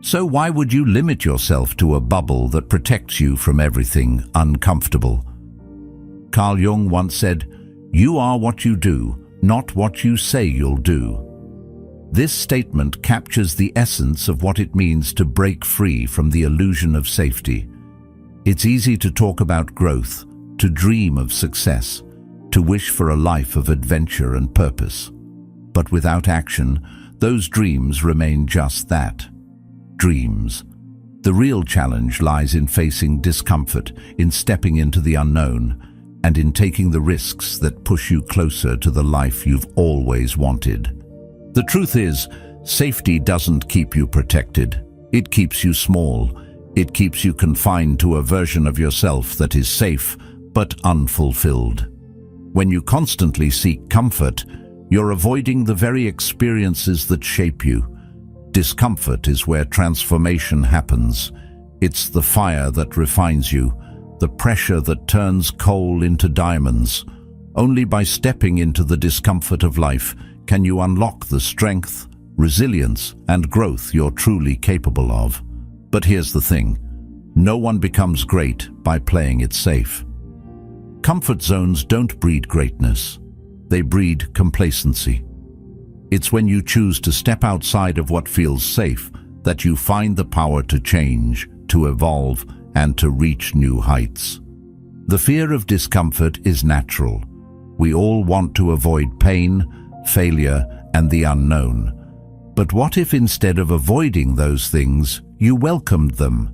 So why would you limit yourself to a bubble that protects you from everything uncomfortable? Carl Jung once said, "You are what you do, not what you say you'll do." This statement captures the essence of what it means to break free from the illusion of safety. It's easy to talk about growth, to dream of success, to wish for a life of adventure and purpose. But without action, those dreams remain just that, dreams. The real challenge lies in facing discomfort, in stepping into the unknown, and in taking the risks that push you closer to the life you've always wanted. The truth is, safety doesn't keep you protected. It keeps you small. It keeps you confined to a version of yourself that is safe but unfulfilled. When you constantly seek comfort, you're avoiding the very experiences that shape you. Discomfort is where transformation happens. It's the fire that refines you, the pressure that turns coal into diamonds. Only by stepping into the discomfort of life can you unlock the strength, resilience, and growth you're truly capable of. But here's the thing: no one becomes great by playing it safe. Comfort zones don't breed greatness. They breed complacency. It's when you choose to step outside of what feels safe that you find the power to change, to evolve, and to reach new heights. The fear of discomfort is natural. We all want to avoid pain, failure, and the unknown. But what if instead of avoiding those things, you welcomed them?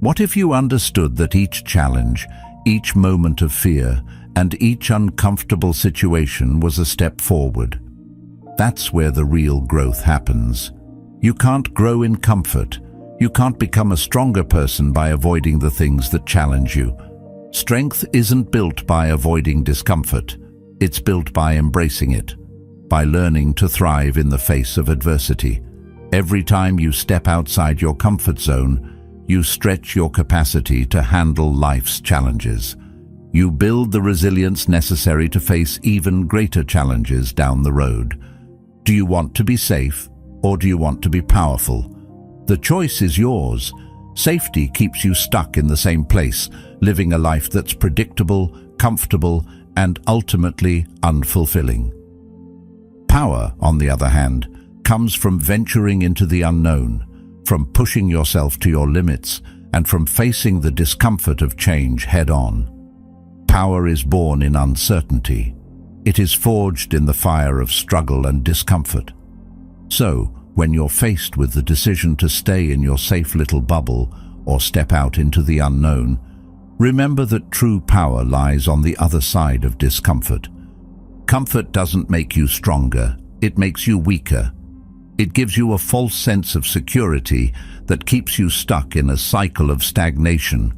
What if you understood that each challenge, each moment of fear, and each uncomfortable situation was a step forward? That's where the real growth happens. You can't grow in comfort. You can't become a stronger person by avoiding the things that challenge you. Strength isn't built by avoiding discomfort. It's built by embracing it, by learning to thrive in the face of adversity. Every time you step outside your comfort zone, you stretch your capacity to handle life's challenges. You build the resilience necessary to face even greater challenges down the road. Do you want to be safe, or do you want to be powerful? The choice is yours. Safety keeps you stuck in the same place, living a life that's predictable, comfortable, and ultimately unfulfilling. Power, on the other hand, comes from venturing into the unknown, from pushing yourself to your limits, and from facing the discomfort of change head-on. Power is born in uncertainty. It is forged in the fire of struggle and discomfort. So, when you're faced with the decision to stay in your safe little bubble or step out into the unknown, remember that true power lies on the other side of discomfort. Comfort doesn't make you stronger, it makes you weaker. It gives you a false sense of security that keeps you stuck in a cycle of stagnation.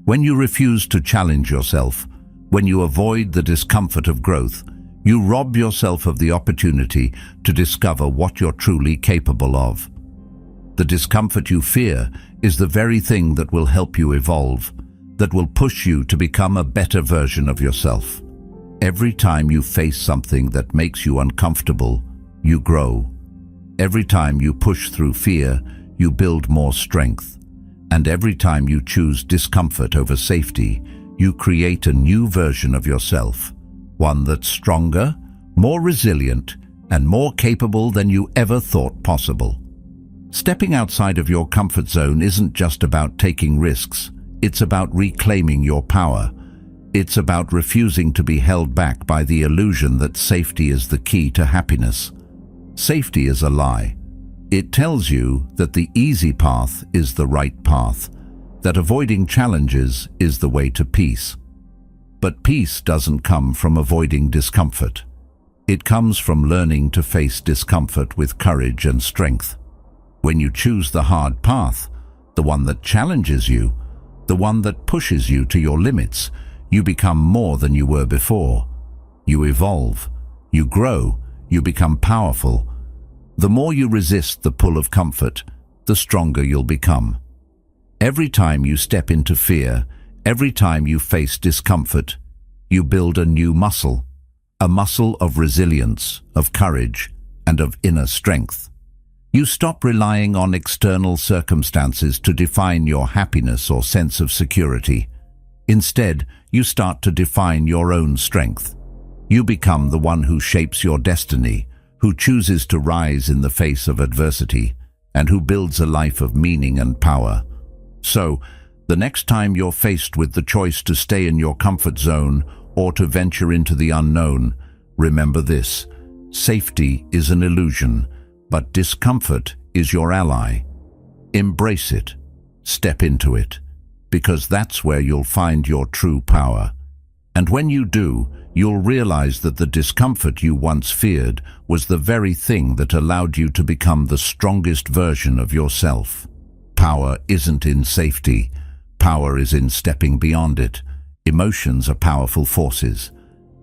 When you refuse to challenge yourself, when you avoid the discomfort of growth, you rob yourself of the opportunity to discover what you're truly capable of. The discomfort you fear is the very thing that will help you evolve, that will push you to become a better version of yourself. Every time you face something that makes you uncomfortable, you grow. Every time you push through fear, you build more strength. And every time you choose discomfort over safety, you create a new version of yourself. One that's stronger, more resilient, and more capable than you ever thought possible. Stepping outside of your comfort zone isn't just about taking risks. It's about reclaiming your power. It's about refusing to be held back by the illusion that safety is the key to happiness. Safety is a lie. It tells you that the easy path is the right path, that avoiding challenges is the way to peace. But peace doesn't come from avoiding discomfort. It comes from learning to face discomfort with courage and strength. When you choose the hard path, the one that challenges you, the one that pushes you to your limits, You become more than you were before. You evolve, you grow, you become powerful. The more you resist the pull of comfort, the stronger you'll become. Every time you step into fear, every time you face discomfort, you build a new muscle, a muscle of resilience, of courage, and of inner strength. You stop relying on external circumstances to define your happiness or sense of security. Instead, you start to define your own strength. You become the one who shapes your destiny, who chooses to rise in the face of adversity, and who builds a life of meaning and power. So, the next time you're faced with the choice to stay in your comfort zone or to venture into the unknown, remember this: safety is an illusion, but discomfort is your ally. Embrace it. Step into it, because that's where you'll find your true power. And when you do, you'll realize that the discomfort you once feared was the very thing that allowed you to become the strongest version of yourself. Power isn't in safety. Power is in stepping beyond it. Emotions are powerful forces.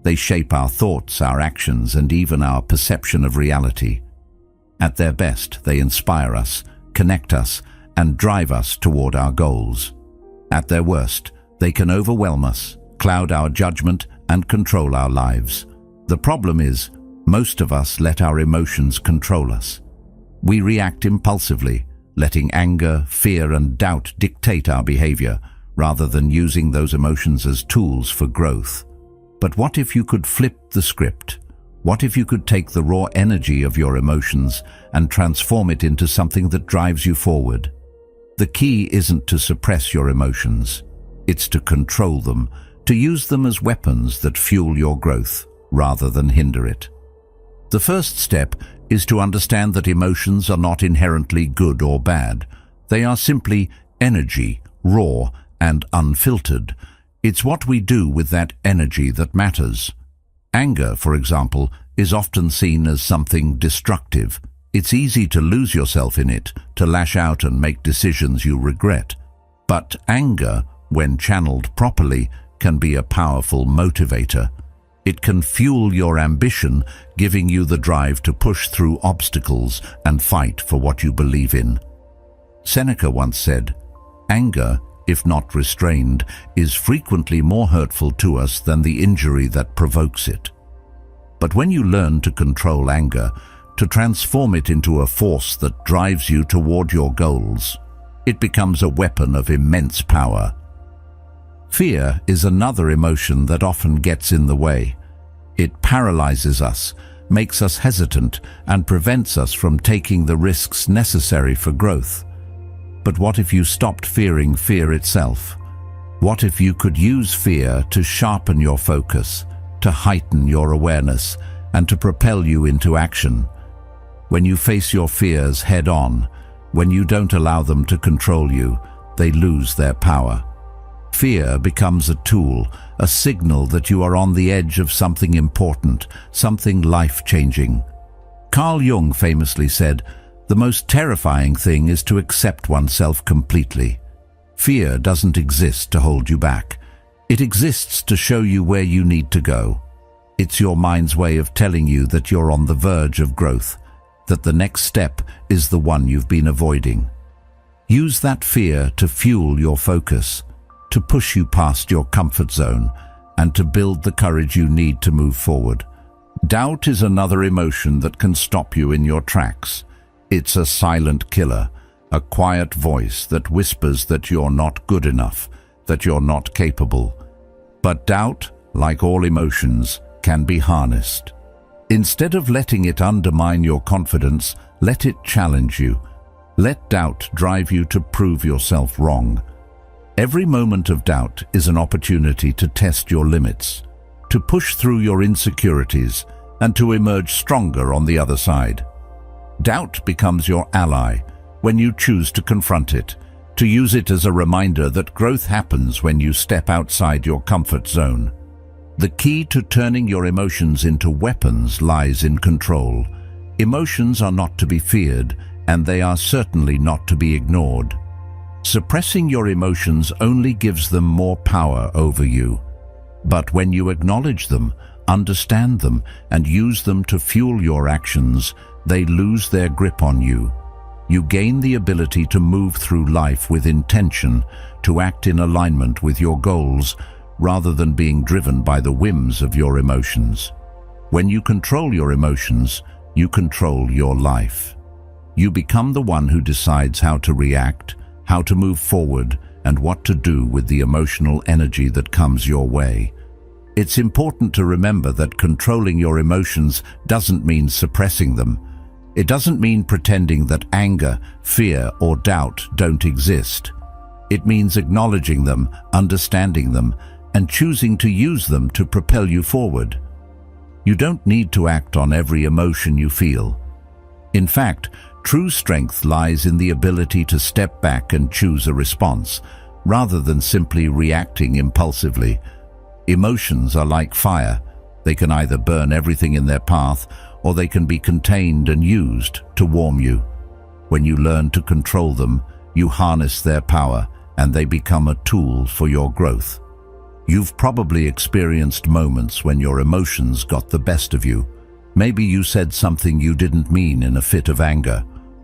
They shape our thoughts, our actions, and even our perception of reality. At their best, they inspire us, connect us, and drive us toward our goals. At their worst, they can overwhelm us, cloud our judgment, and control our lives. The problem is, most of us let our emotions control us. We react impulsively, letting anger, fear, and doubt dictate our behavior, rather than using those emotions as tools for growth. But what if you could flip the script? What if you could take the raw energy of your emotions and transform it into something that drives you forward? The key isn't to suppress your emotions. It's to control them, to use them as weapons that fuel your growth, rather than hinder it. The first step is to understand that emotions are not inherently good or bad. They are simply energy, raw and unfiltered. It's what we do with that energy that matters. Anger, for example, is often seen as something destructive. It's easy to lose yourself in it, to lash out and make decisions you regret. But anger, when channeled properly, can be a powerful motivator. It can fuel your ambition, giving you the drive to push through obstacles and fight for what you believe in. Seneca once said, "Anger, if not restrained, is frequently more hurtful to us than the injury that provokes it." But when you learn to control anger, to transform it into a force that drives you toward your goals, it becomes a weapon of immense power. Fear is another emotion that often gets in the way. It paralyzes us, makes us hesitant, and prevents us from taking the risks necessary for growth. But what if you stopped fearing fear itself? What if you could use fear to sharpen your focus, to heighten your awareness, and to propel you into action? When you face your fears head-on, when you don't allow them to control you, they lose their power. Fear becomes a tool, a signal that you are on the edge of something important, something life-changing. Carl Jung famously said, "The most terrifying thing is to accept oneself completely." Fear doesn't exist to hold you back. It exists to show you where you need to go. It's your mind's way of telling you that you're on the verge of growth, that the next step is the one you've been avoiding. Use that fear to fuel your focus, to push you past your comfort zone, and to build the courage you need to move forward. Doubt is another emotion that can stop you in your tracks. It's a silent killer, a quiet voice that whispers that you're not good enough, that you're not capable. But doubt, like all emotions, can be harnessed. Instead of letting it undermine your confidence, let it challenge you. Let doubt drive you to prove yourself wrong. Every moment of doubt is an opportunity to test your limits, to push through your insecurities, and to emerge stronger on the other side. Doubt becomes your ally when you choose to confront it, to use it as a reminder that growth happens when you step outside your comfort zone. The key to turning your emotions into weapons lies in control. Emotions are not to be feared, and they are certainly not to be ignored. Suppressing your emotions only gives them more power over you. But when you acknowledge them, understand them, and use them to fuel your actions, they lose their grip on you. You gain the ability to move through life with intention, to act in alignment with your goals, rather than being driven by the whims of your emotions. When you control your emotions, you control your life. You become the one who decides how to react, how to move forward, and what to do with the emotional energy that comes your way. It's important to remember that controlling your emotions doesn't mean suppressing them. It doesn't mean pretending that anger, fear, or doubt don't exist. It means acknowledging them, understanding them, and choosing to use them to propel you forward. You don't need to act on every emotion you feel. In fact, true strength lies in the ability to step back and choose a response, rather than simply reacting impulsively. Emotions are like fire. They can either burn everything in their path, or they can be contained and used to warm you. When you learn to control them, you harness their power, and they become a tool for your growth. You've probably experienced moments when your emotions got the best of you. Maybe you said something you didn't mean in a fit of anger,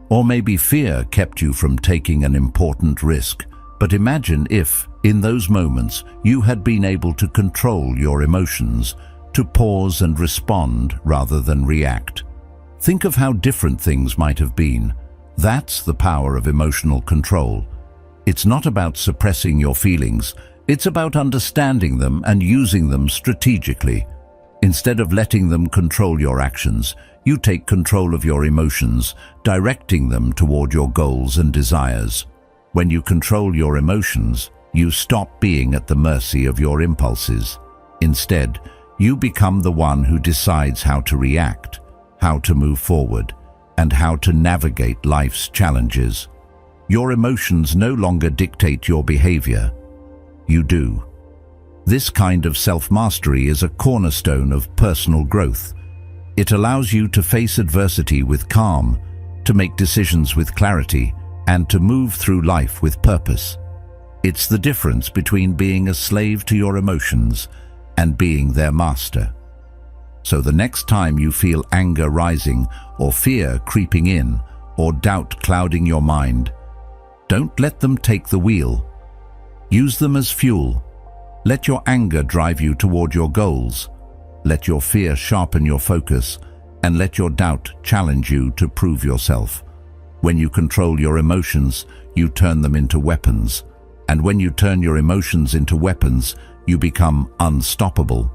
or maybe fear kept you from taking an important risk. But imagine if, in those moments, you had been able to control your emotions, to pause and respond rather than react. Think of how different things might have been. That's the power of emotional control. It's not about suppressing your feelings, it's about understanding them and using them strategically. Instead of letting them control your actions, you take control of your emotions, directing them toward your goals and desires. When you control your emotions, you stop being at the mercy of your impulses. Instead, you become the one who decides how to react, how to move forward, and how to navigate life's challenges. Your emotions no longer dictate your behavior. You do. This kind of self-mastery is a cornerstone of personal growth. It allows you to face adversity with calm, to make decisions with clarity, and to move through life with purpose. It's the difference between being a slave to your emotions and being their master. So the next time you feel anger rising, or fear creeping in, or doubt clouding your mind, don't let them take the wheel. Use them as fuel. Let your anger drive you toward your goals. Let your fear sharpen your focus, and let your doubt challenge you to prove yourself. When you control your emotions, you turn them into weapons. And when you turn your emotions into weapons, you become unstoppable.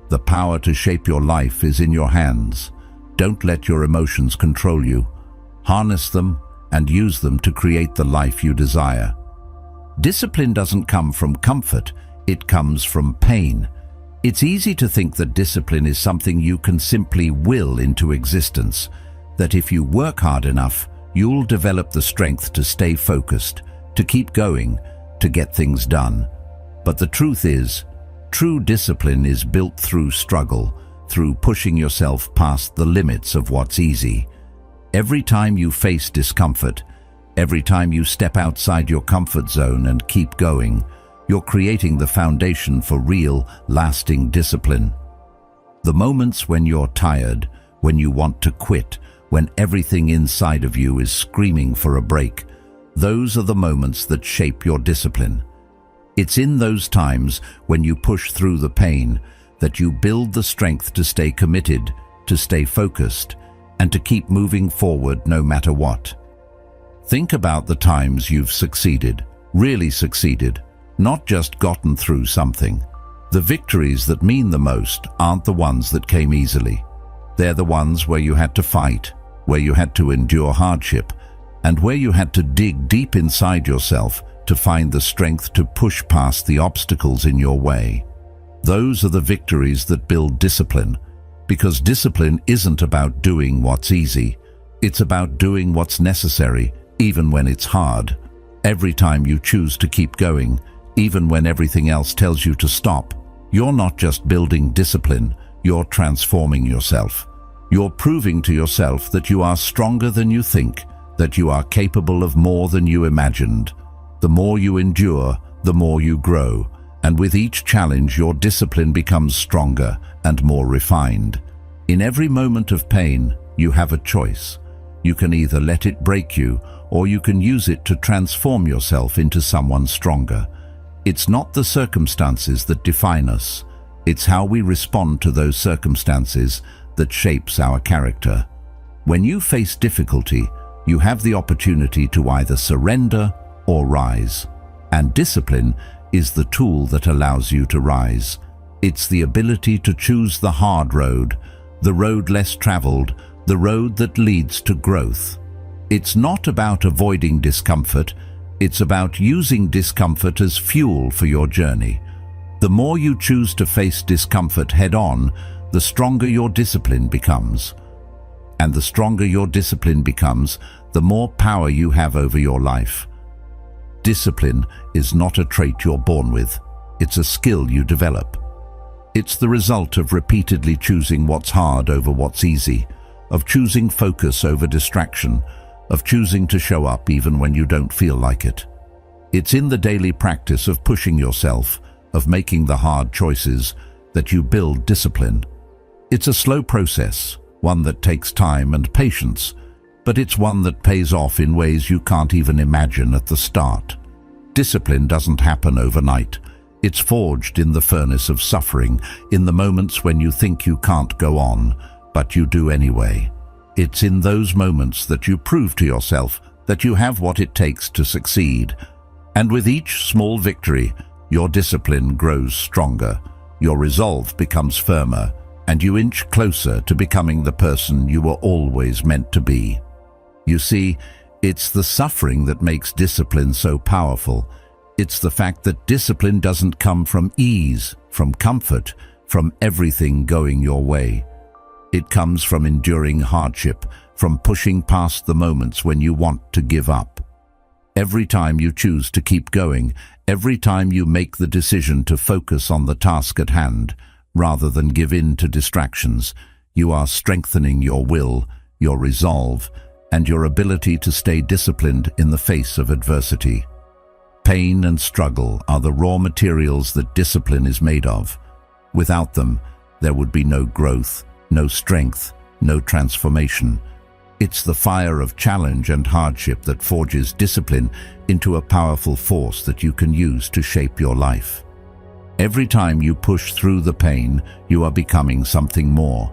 The power to shape your life is in your hands. Don't let your emotions control you. Harness them and use them to create the life you desire. Discipline doesn't come from comfort, it comes from pain. It's easy to think that discipline is something you can simply will into existence, that if you work hard enough, you'll develop the strength to stay focused, to keep going, to get things done. But the truth is, true discipline is built through struggle, through pushing yourself past the limits of what's easy. Every time you face discomfort, every time you step outside your comfort zone and keep going, you're creating the foundation for real, lasting discipline. The moments when you're tired, when you want to quit, when everything inside of you is screaming for a break, those are the moments that shape your discipline. It's in those times when you push through the pain that you build the strength to stay committed, to stay focused, and to keep moving forward no matter what. Think about the times you've succeeded, really succeeded, not just gotten through something. The victories that mean the most aren't the ones that came easily. They're the ones where you had to fight, where you had to endure hardship, and where you had to dig deep inside yourself to find the strength to push past the obstacles in your way. Those are the victories that build discipline, because discipline isn't about doing what's easy. It's about doing what's necessary, even when it's hard. Every time you choose to keep going, even when everything else tells you to stop, you're not just building discipline, you're transforming yourself. You're proving to yourself that you are stronger than you think, that you are capable of more than you imagined. The more you endure, the more you grow, And with each challenge, your discipline becomes stronger and more refined. In every moment of pain, you have a choice. You can either let it break you, or you can use it to transform yourself into someone stronger. It's not the circumstances that define us. It's how we respond to those circumstances that shapes our character. When you face difficulty, you have the opportunity to either surrender or rise. And discipline is the tool that allows you to rise. It's the ability to choose the hard road, the road less traveled, the road that leads to growth. It's not about avoiding discomfort, it's about using discomfort as fuel for your journey. The more you choose to face discomfort head-on, the stronger your discipline becomes. And the stronger your discipline becomes, the more power you have over your life. Discipline is not a trait you're born with, it's a skill you develop. It's the result of repeatedly choosing what's hard over what's easy, of choosing focus over distraction, of choosing to show up even when you don't feel like it. It's in the daily practice of pushing yourself, of making the hard choices, that you build discipline. It's a slow process, one that takes time and patience, but it's one that pays off in ways you can't even imagine at the start. Discipline doesn't happen overnight. It's forged in the furnace of suffering, in the moments when you think you can't go on, but you do anyway. It's in those moments that you prove to yourself that you have what it takes to succeed. And with each small victory, your discipline grows stronger, your resolve becomes firmer, and you inch closer to becoming the person you were always meant to be. You see, it's the suffering that makes discipline so powerful. It's the fact that discipline doesn't come from ease, from comfort, from everything going your way. It comes from enduring hardship, from pushing past the moments when you want to give up. Every time you choose to keep going, every time you make the decision to focus on the task at hand, rather than give in to distractions, you are strengthening your will, your resolve, and your ability to stay disciplined in the face of adversity. Pain and struggle are the raw materials that discipline is made of. Without them, there would be no growth, no strength, no transformation. It's the fire of challenge and hardship that forges discipline into a powerful force that you can use to shape your life. Every time you push through the pain, you are becoming something more.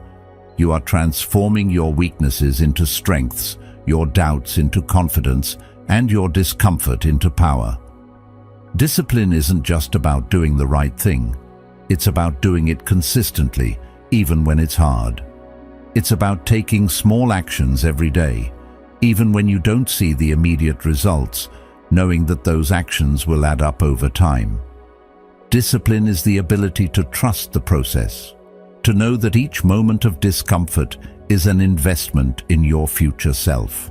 You are transforming your weaknesses into strengths, your doubts into confidence, and your discomfort into power. Discipline isn't just about doing the right thing. It's about doing it consistently, even when it's hard. It's about taking small actions every day, even when you don't see the immediate results, knowing that those actions will add up over time. Discipline is the ability to trust the process, to know that each moment of discomfort is an investment in your future self.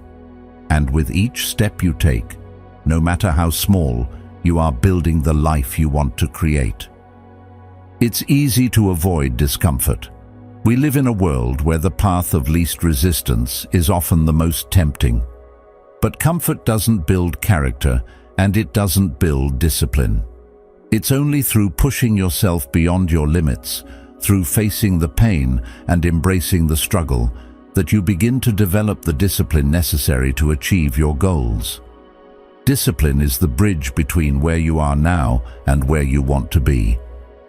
And with each step you take, no matter how small, you are building the life you want to create. It's easy to avoid discomfort. We live in a world where the path of least resistance is often the most tempting. But comfort doesn't build character, and it doesn't build discipline. It's only through pushing yourself beyond your limits, through facing the pain and embracing the struggle, that you begin to develop the discipline necessary to achieve your goals. Discipline is the bridge between where you are now and where you want to be.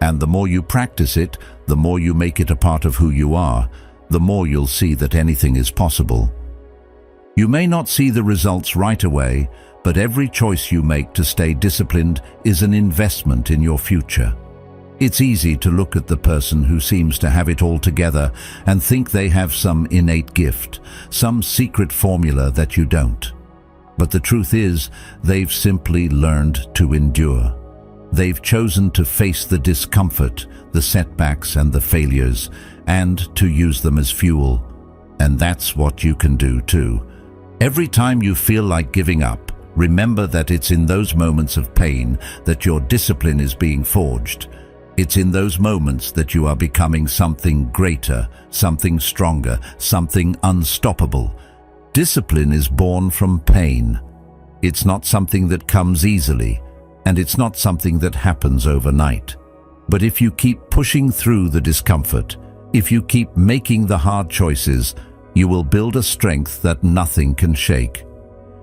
And the more you practice it, the more you make it a part of who you are, the more you'll see that anything is possible. You may not see the results right away, but every choice you make to stay disciplined is an investment in your future. It's easy to look at the person who seems to have it all together and think they have some innate gift, some secret formula that you don't. But the truth is, they've simply learned to endure. They've chosen to face the discomfort, the setbacks and the failures, and to use them as fuel. And that's what you can do too. Every time you feel like giving up, remember that it's in those moments of pain that your discipline is being forged. It's in those moments that you are becoming something greater, something stronger, something unstoppable. Discipline is born from pain. It's not something that comes easily. and it's not something that happens overnight. But if you keep pushing through the discomfort, if you keep making the hard choices, you will build a strength that nothing can shake.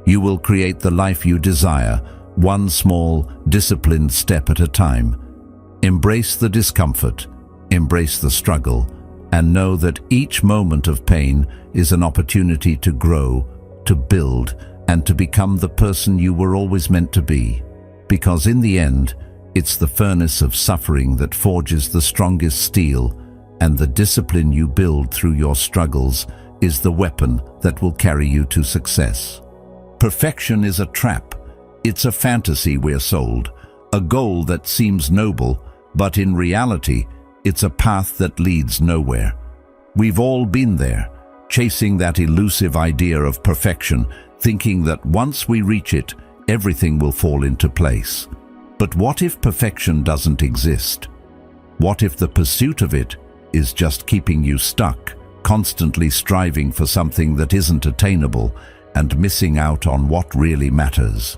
You will create the life you desire, one small, disciplined step at a time. Embrace the discomfort, embrace the struggle, and know that each moment of pain is an opportunity to grow, to build, and to become the person you were always meant to be. Because in the end, it's the furnace of suffering that forges the strongest steel, and the discipline you build through your struggles is the weapon that will carry you to success. Perfection is a trap. It's a fantasy we're sold, a goal that seems noble, but in reality, it's a path that leads nowhere. We've all been there, chasing that elusive idea of perfection, thinking that once we reach it, everything will fall into place. But what if perfection doesn't exist? What if the pursuit of it is just keeping you stuck, constantly striving for something that isn't attainable and missing out on what really matters?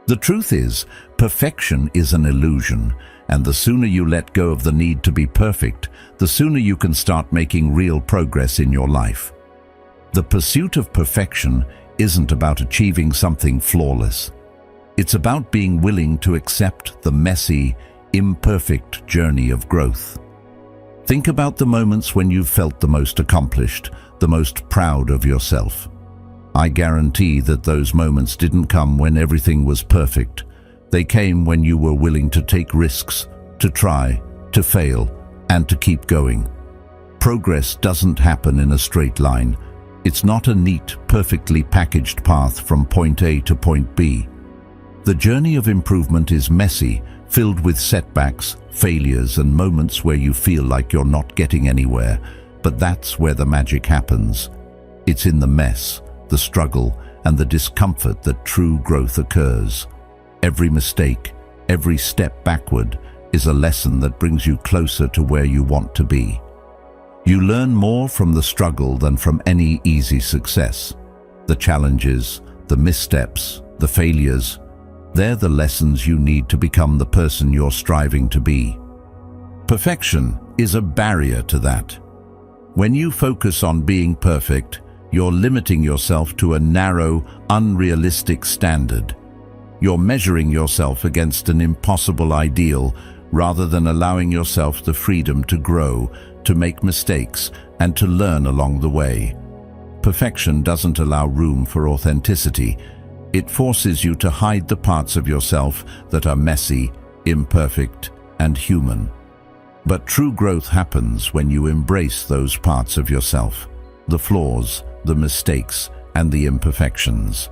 The truth is, perfection is an illusion, and the sooner you let go of the need to be perfect, the sooner you can start making real progress in your life. The pursuit of perfection isn't about achieving something flawless. It's about being willing to accept the messy, imperfect journey of growth. Think about the moments when you've felt the most accomplished, the most proud of yourself. I guarantee that those moments didn't come when everything was perfect. They came when you were willing to take risks, to try, to fail, and to keep going. Progress doesn't happen in a straight line. It's not a neat, perfectly packaged path from point A to point B. The journey of improvement is messy, filled with setbacks, failures, and moments where you feel like you're not getting anywhere. But that's where the magic happens. It's in the mess, the struggle, and the discomfort that true growth occurs. Every mistake, every step backward is a lesson that brings you closer to where you want to be. You learn more from the struggle than from any easy success. The challenges, the missteps, the failures, they're the lessons you need to become the person you're striving to be. Perfection is a barrier to that. When you focus on being perfect, you're limiting yourself to a narrow, unrealistic standard. You're measuring yourself against an impossible ideal rather than allowing yourself the freedom to grow, to make mistakes, and to learn along the way. Perfection doesn't allow room for authenticity. It forces you to hide the parts of yourself that are messy, imperfect, and human. But true growth happens when you embrace those parts of yourself, the flaws, the mistakes, and the imperfections.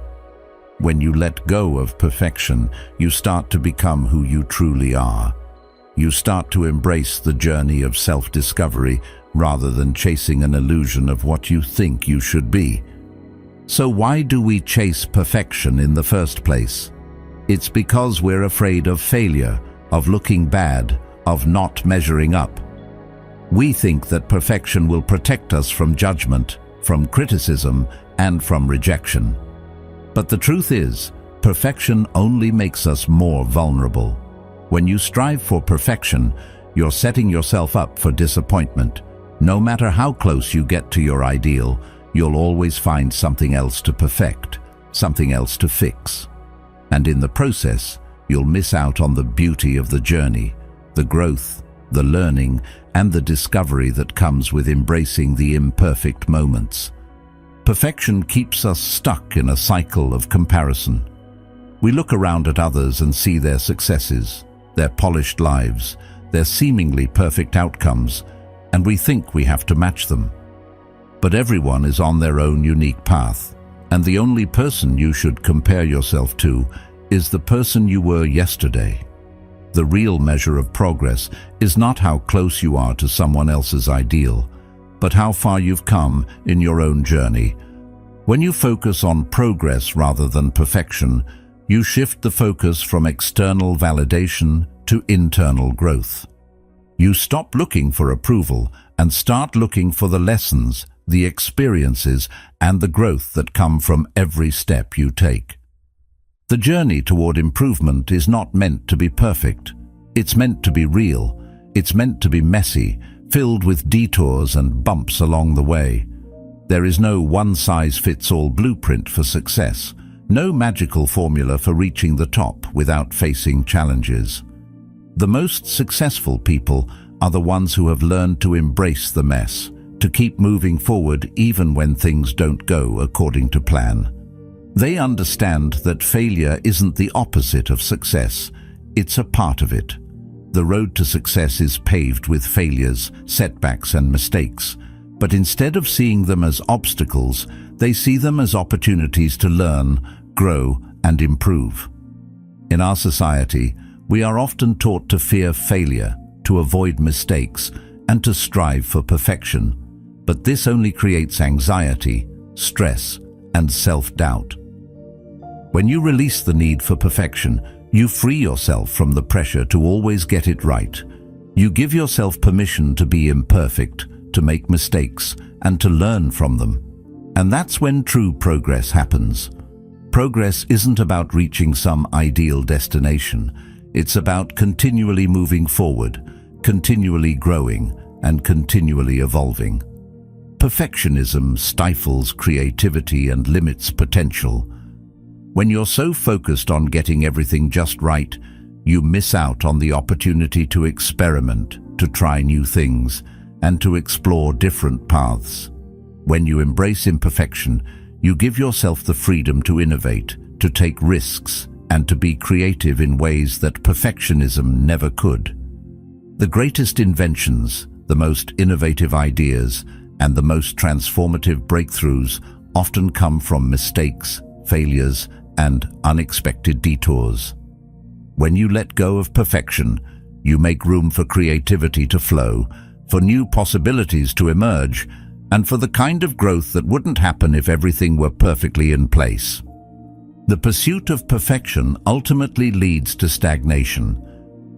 When you let go of perfection, you start to become who you truly are. You start to embrace the journey of self-discovery rather than chasing an illusion of what you think you should be. So why do we chase perfection in the first place? It's because we're afraid of failure, of looking bad, of not measuring up. We think that perfection will protect us from judgment, from criticism, and from rejection. But the truth is, perfection only makes us more vulnerable. When you strive for perfection, you're setting yourself up for disappointment. No matter how close you get to your ideal, you'll always find something else to perfect, something else to fix. And in the process, you'll miss out on the beauty of the journey, the growth, the learning, and the discovery that comes with embracing the imperfect moments. Perfection keeps us stuck in a cycle of comparison. We look around at others and see their successes, their polished lives, their seemingly perfect outcomes, and we think we have to match them. But everyone is on their own unique path, and the only person you should compare yourself to is the person you were yesterday. The real measure of progress is not how close you are to someone else's ideal, but how far you've come in your own journey. When you focus on progress rather than perfection, you shift the focus from external validation to internal growth. You stop looking for approval and start looking for the lessons, the experiences, and the growth that come from every step you take. The journey toward improvement is not meant to be perfect. It's meant to be real. It's meant to be messy, filled with detours and bumps along the way. There is no one-size-fits-all blueprint for success, no magical formula for reaching the top without facing challenges. The most successful people are the ones who have learned to embrace the mess, to keep moving forward even when things don't go according to plan. They understand that failure isn't the opposite of success, it's a part of it. The road to success is paved with failures, setbacks, and mistakes, but instead of seeing them as obstacles, they see them as opportunities to learn, grow, and improve. In our society, we are often taught to fear failure, to avoid mistakes, and to strive for perfection. But this only creates anxiety, stress, and self-doubt. When you release the need for perfection, you free yourself from the pressure to always get it right. You give yourself permission to be imperfect, to make mistakes, and to learn from them. And that's when true progress happens. Progress isn't about reaching some ideal destination. It's about continually moving forward, continually growing, and continually evolving. Perfectionism stifles creativity and limits potential. When you're so focused on getting everything just right, you miss out on the opportunity to experiment, to try new things, and to explore different paths. When you embrace imperfection, you give yourself the freedom to innovate, to take risks, and to be creative in ways that perfectionism never could. The greatest inventions, the most innovative ideas, and the most transformative breakthroughs often come from mistakes, failures, and unexpected detours. When you let go of perfection, you make room for creativity to flow, for new possibilities to emerge, and for the kind of growth that wouldn't happen if everything were perfectly in place. The pursuit of perfection ultimately leads to stagnation.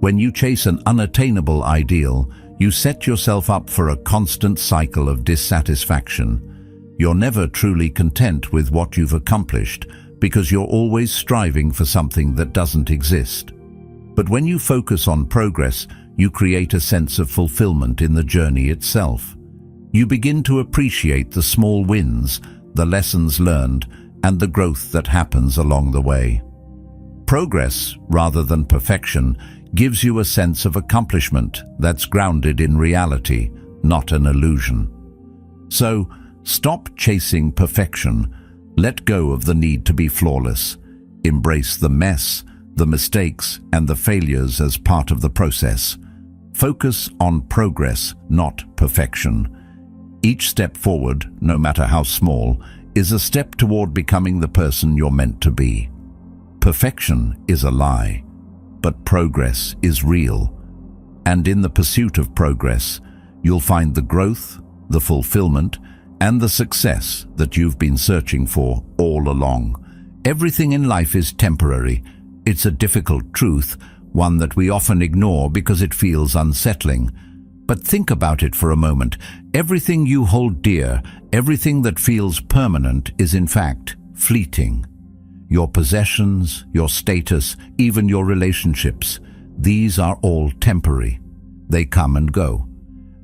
When you chase an unattainable ideal, you set yourself up for a constant cycle of dissatisfaction. You're never truly content with what you've accomplished because you're always striving for something that doesn't exist. But when you focus on progress, you create a sense of fulfillment in the journey itself. You begin to appreciate the small wins, the lessons learned, and the growth that happens along the way. Progress, rather than perfection, gives you a sense of accomplishment that's grounded in reality, not an illusion. So, stop chasing perfection. Let go of the need to be flawless. Embrace the mess, the mistakes, and the failures as part of the process. Focus on progress, not perfection. Each step forward, no matter how small, is a step toward becoming the person you're meant to be. Perfection is a lie, but progress is real. And in the pursuit of progress, you'll find the growth, the fulfillment, and the success that you've been searching for all along. Everything in life is temporary. It's a difficult truth, one that we often ignore because it feels unsettling. But think about it for a moment. Everything you hold dear, everything that feels permanent is in fact fleeting. Your possessions, your status, even your relationships, these are all temporary. They come and go.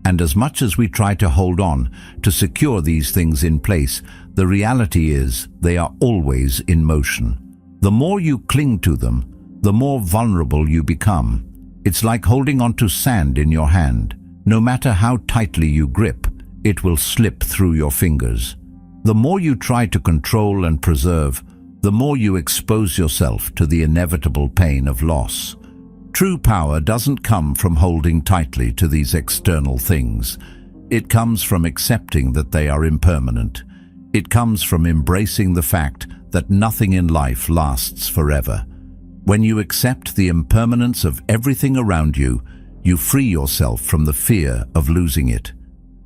And as much as we try to hold on, to secure these things in place, the reality is they are always in motion. The more you cling to them, the more vulnerable you become. It's like holding onto sand in your hand. No matter how tightly you grip, it will slip through your fingers. The more you try to control and preserve, the more you expose yourself to the inevitable pain of loss. True power doesn't come from holding tightly to these external things. It comes from accepting that they are impermanent. It comes from embracing the fact that nothing in life lasts forever. When you accept the impermanence of everything around you, you free yourself from the fear of losing it.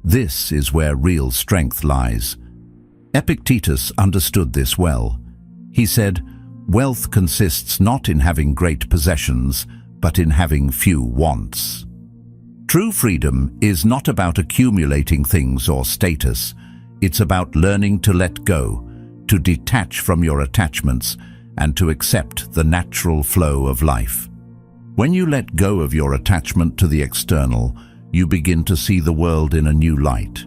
This is where real strength lies. Epictetus understood this well. He said, "Wealth consists not in having great possessions, but in having few wants." True freedom is not about accumulating things or status. It's about learning to let go, to detach from your attachments, and to accept the natural flow of life. When you let go of your attachment to the external, you begin to see the world in a new light.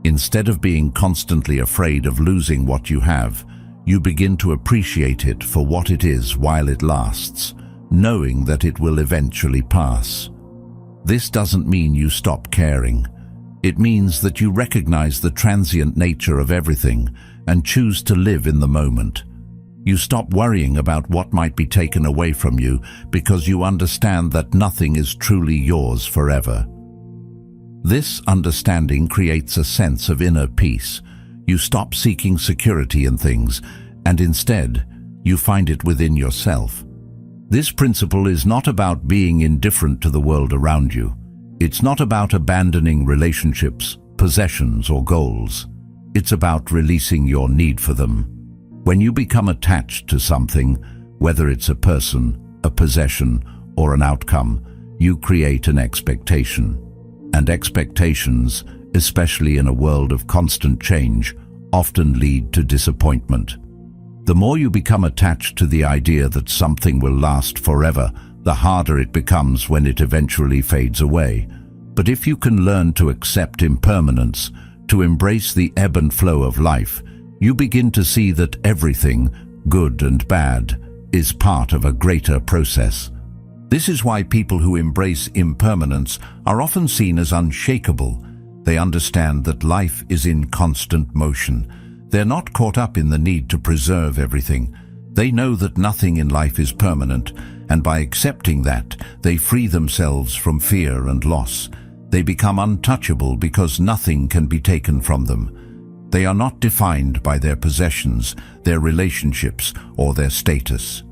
Instead of being constantly afraid of losing what you have, you begin to appreciate it for what it is while it lasts, knowing that it will eventually pass. This doesn't mean you stop caring. It means that you recognize the transient nature of everything and choose to live in the moment. You stop worrying about what might be taken away from you because you understand that nothing is truly yours forever. This understanding creates a sense of inner peace. You stop seeking security in things, and instead, you find it within yourself. This principle is not about being indifferent to the world around you. It's not about abandoning relationships, possessions, or goals. It's about releasing your need for them. When you become attached to something, whether it's a person, a possession, or an outcome, you create an expectation. And expectations, especially in a world of constant change, often lead to disappointment. The more you become attached to the idea that something will last forever, the harder it becomes when it eventually fades away. But if you can learn to accept impermanence, to embrace the ebb and flow of life, you begin to see that everything, good and bad, is part of a greater process. This is why people who embrace impermanence are often seen as unshakable. They understand that life is in constant motion. They're not caught up in the need to preserve everything. They know that nothing in life is permanent, and by accepting that, they free themselves from fear and loss. They become untouchable because nothing can be taken from them. They are not defined by their possessions, their relationships, or their status.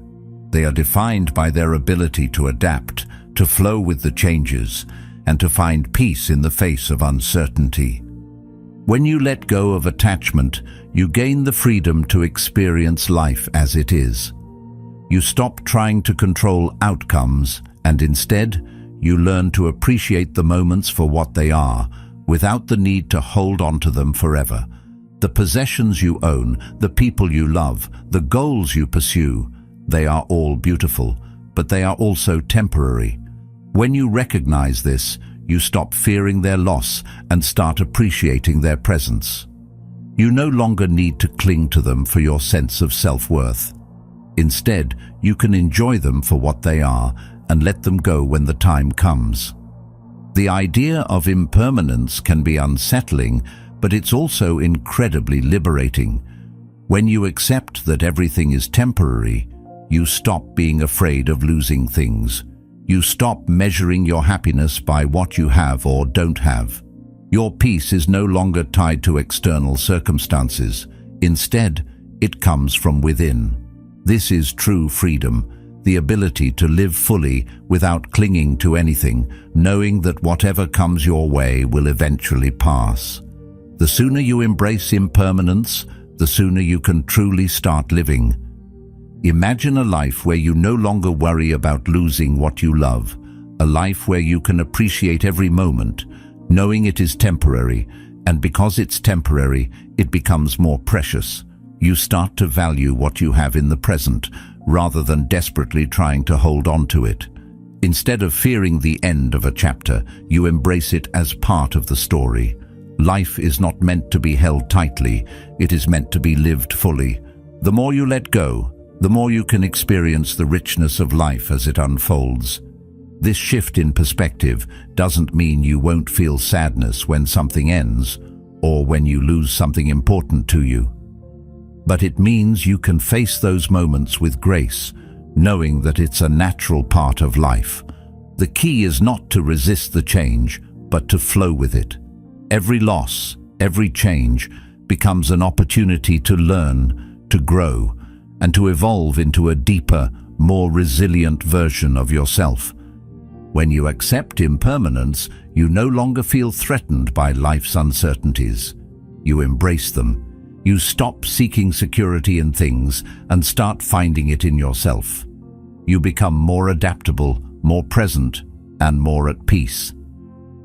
They are defined by their ability to adapt, to flow with the changes, and to find peace in the face of uncertainty. When you let go of attachment, you gain the freedom to experience life as it is. You stop trying to control outcomes, and instead, you learn to appreciate the moments for what they are, without the need to hold on to them forever. The possessions you own, the people you love, the goals you pursue, they are all beautiful, but they are also temporary. When you recognize this, you stop fearing their loss and start appreciating their presence. You no longer need to cling to them for your sense of self-worth. Instead, you can enjoy them for what they are and let them go when the time comes. The idea of impermanence can be unsettling, but it's also incredibly liberating. When you accept that everything is temporary, you stop being afraid of losing things. You stop measuring your happiness by what you have or don't have. Your peace is no longer tied to external circumstances. Instead, it comes from within. This is true freedom, the ability to live fully without clinging to anything, knowing that whatever comes your way will eventually pass. The sooner you embrace impermanence, the sooner you can truly start living. Imagine a life where you no longer worry about losing what you love, a life where you can appreciate every moment, knowing it is temporary, and because it's temporary, it becomes more precious. You start to value what you have in the present, rather than desperately trying to hold on to it. Instead of fearing the end of a chapter, you embrace it as part of the story. Life is not meant to be held tightly, it is meant to be lived fully. The more you let go, the more you can experience the richness of life as it unfolds. This shift in perspective doesn't mean you won't feel sadness when something ends or when you lose something important to you. But it means you can face those moments with grace, knowing that it's a natural part of life. The key is not to resist the change, but to flow with it. Every loss, every change becomes an opportunity to learn, to grow, and to evolve into a deeper, more resilient version of yourself. When you accept impermanence, you no longer feel threatened by life's uncertainties. You embrace them. You stop seeking security in things and start finding it in yourself. You become more adaptable, more present, and more at peace.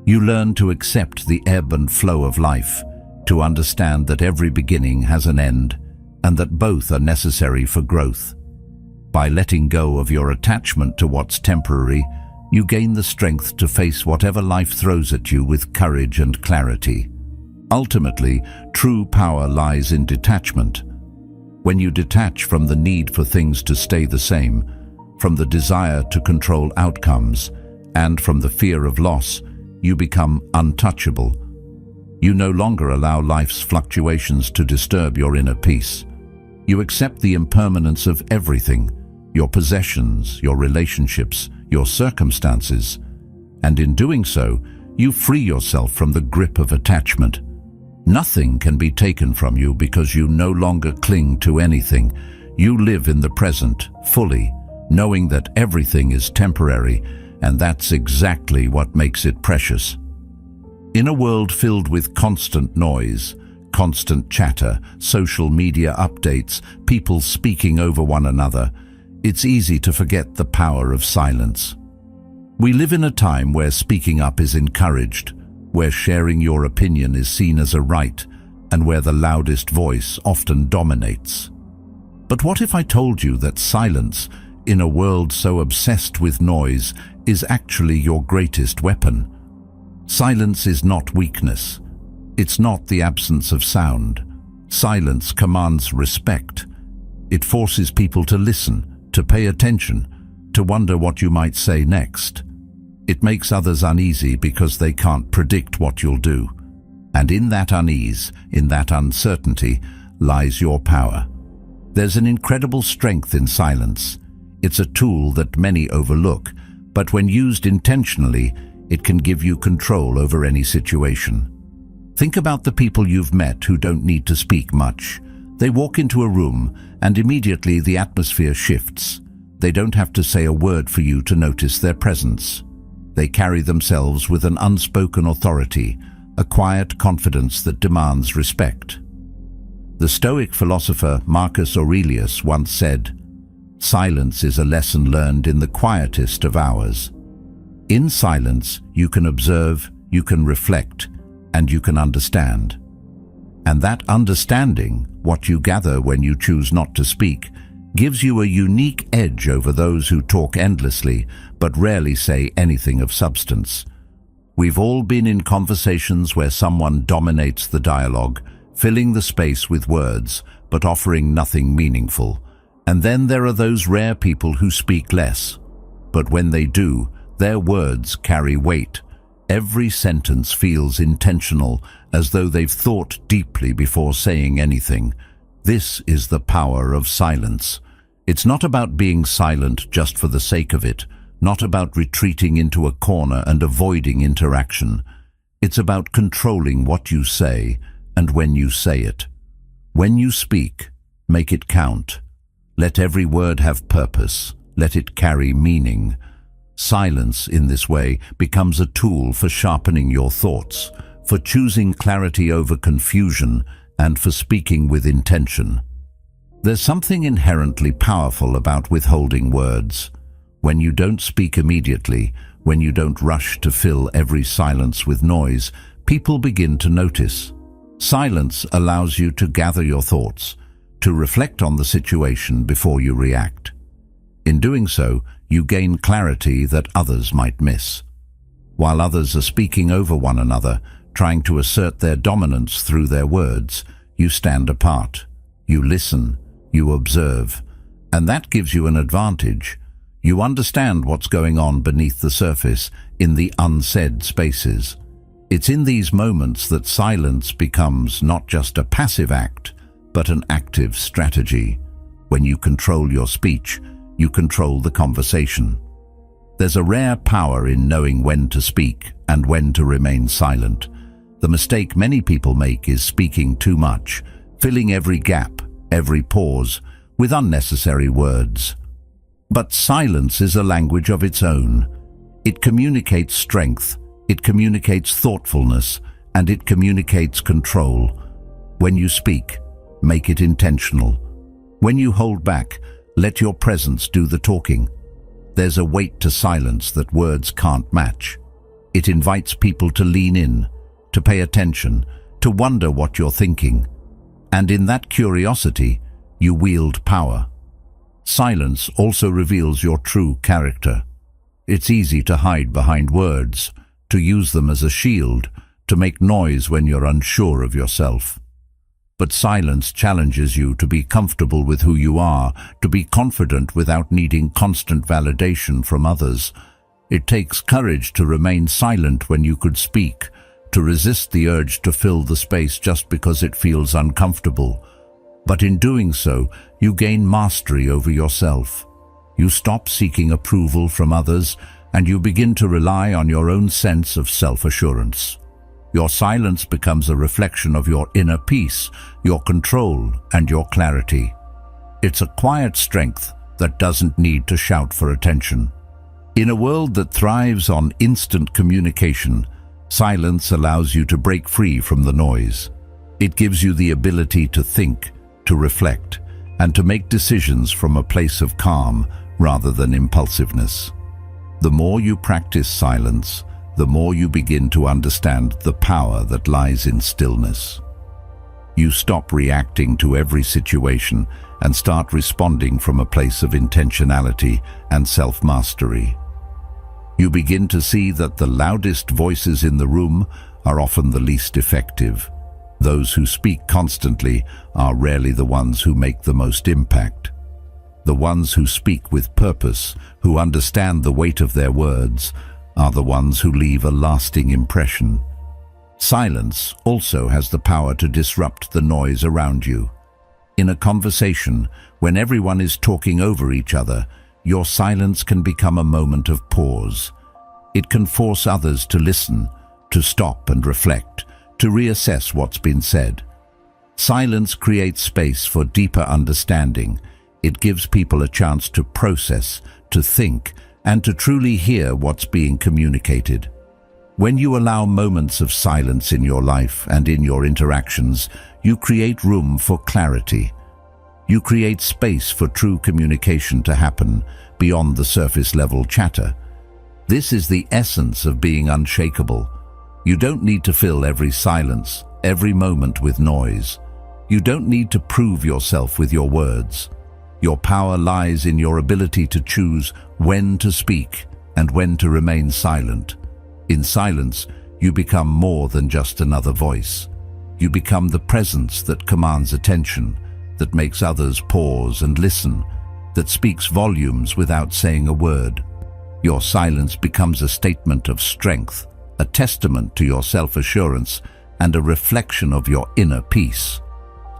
You learn to accept the ebb and flow of life, to understand that every beginning has an end, and that both are necessary for growth. By letting go of your attachment to what's temporary, you gain the strength to face whatever life throws at you with courage and clarity. Ultimately, true power lies in detachment. When you detach from the need for things to stay the same, from the desire to control outcomes, and from the fear of loss, you become untouchable. You no longer allow life's fluctuations to disturb your inner peace. You accept the impermanence of everything, your possessions, your relationships, your circumstances, and in doing so, you free yourself from the grip of attachment. Nothing can be taken from you because you no longer cling to anything. You live in the present, fully, knowing that everything is temporary, and that's exactly what makes it precious. In a world filled with constant noise, constant chatter, social media updates, people speaking over one another, it's easy to forget the power of silence. We live in a time where speaking up is encouraged, where sharing your opinion is seen as a right, and where the loudest voice often dominates. But what if I told you that silence, in a world so obsessed with noise, is actually your greatest weapon? Silence is not weakness. It's not the absence of sound. Silence commands respect. It forces people to listen, to pay attention, to wonder what you might say next. It makes others uneasy because they can't predict what you'll do. And in that unease, in that uncertainty, lies your power. There's an incredible strength in silence. It's a tool that many overlook, but when used intentionally, it can give you control over any situation. Think about the people you've met who don't need to speak much. They walk into a room, and immediately the atmosphere shifts. They don't have to say a word for you to notice their presence. They carry themselves with an unspoken authority, a quiet confidence that demands respect. The Stoic philosopher Marcus Aurelius once said, "Silence is a lesson learned in the quietest of hours." In silence, you can observe, you can reflect, and you can understand. And that understanding, what you gather when you choose not to speak, gives you a unique edge over those who talk endlessly but rarely say anything of substance. We've all been in conversations where someone dominates the dialogue, filling the space with words but offering nothing meaningful. And then there are those rare people who speak less, but when they do, their words carry weight. Every sentence feels intentional, as though they've thought deeply before saying anything. This is the power of silence. It's not about being silent just for the sake of it, not about retreating into a corner and avoiding interaction. It's about controlling what you say and when you say it. When you speak, make it count. Let every word have purpose. Let it carry meaning. Silence, in this way, becomes a tool for sharpening your thoughts, for choosing clarity over confusion, and for speaking with intention. There's something inherently powerful about withholding words. When you don't speak immediately, when you don't rush to fill every silence with noise, people begin to notice. Silence allows you to gather your thoughts, to reflect on the situation before you react. In doing so, you gain clarity that others might miss. While others are speaking over one another, trying to assert their dominance through their words, you stand apart. You listen, you observe, and that gives you an advantage. You understand what's going on beneath the surface, in the unsaid spaces. It's in these moments that silence becomes not just a passive act, but an active strategy. When you control your speech, you control the conversation. There's a rare power in knowing when to speak and when to remain silent. The mistake many people make is speaking too much, filling every gap, every pause, with unnecessary words. But silence is a language of its own. It communicates strength, it communicates thoughtfulness, and it communicates control. When you speak, make it intentional. When you hold back, let your presence do the talking. There's a weight to silence that words can't match. It invites people to lean in, to pay attention, to wonder what you're thinking. And in that curiosity, you wield power. Silence also reveals your true character. It's easy to hide behind words, to use them as a shield, to make noise when you're unsure of yourself. But silence challenges you to be comfortable with who you are, to be confident without needing constant validation from others. It takes courage to remain silent when you could speak, to resist the urge to fill the space just because it feels uncomfortable. But in doing so, you gain mastery over yourself. You stop seeking approval from others, and you begin to rely on your own sense of self-assurance. Your silence becomes a reflection of your inner peace, your control, and your clarity. It's a quiet strength that doesn't need to shout for attention. In a world that thrives on instant communication, silence allows you to break free from the noise. It gives you the ability to think, to reflect, and to make decisions from a place of calm rather than impulsiveness. The more you practice silence, the more you begin to understand the power that lies in stillness. You stop reacting to every situation and start responding from a place of intentionality and self-mastery. You begin to see that the loudest voices in the room are often the least effective. Those who speak constantly are rarely the ones who make the most impact. The ones who speak with purpose, who understand the weight of their words, are the ones who leave a lasting impression. Silence also has the power to disrupt the noise around you. In a conversation, when everyone is talking over each other, your silence can become a moment of pause. It can force others to listen, to stop and reflect, to reassess what's been said. Silence creates space for deeper understanding. It gives people a chance to process, to think, and to truly hear what's being communicated. When you allow moments of silence in your life and in your interactions, you create room for clarity. You create space for true communication to happen beyond the surface-level chatter. This is the essence of being unshakable. You don't need to fill every silence, every moment with noise. You don't need to prove yourself with your words. Your power lies in your ability to choose when to speak and when to remain silent. In silence, you become more than just another voice. You become the presence that commands attention, that makes others pause and listen, that speaks volumes without saying a word. Your silence becomes a statement of strength, a testament to your self-assurance, and a reflection of your inner peace.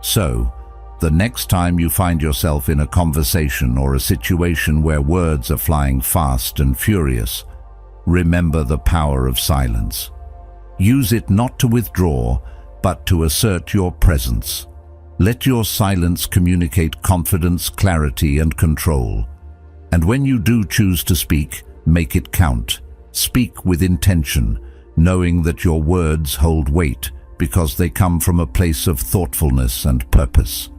So, the next time you find yourself in a conversation or a situation where words are flying fast and furious, remember the power of silence. Use it not to withdraw, but to assert your presence. Let your silence communicate confidence, clarity, and control. And when you do choose to speak, make it count. Speak with intention, knowing that your words hold weight because they come from a place of thoughtfulness and purpose.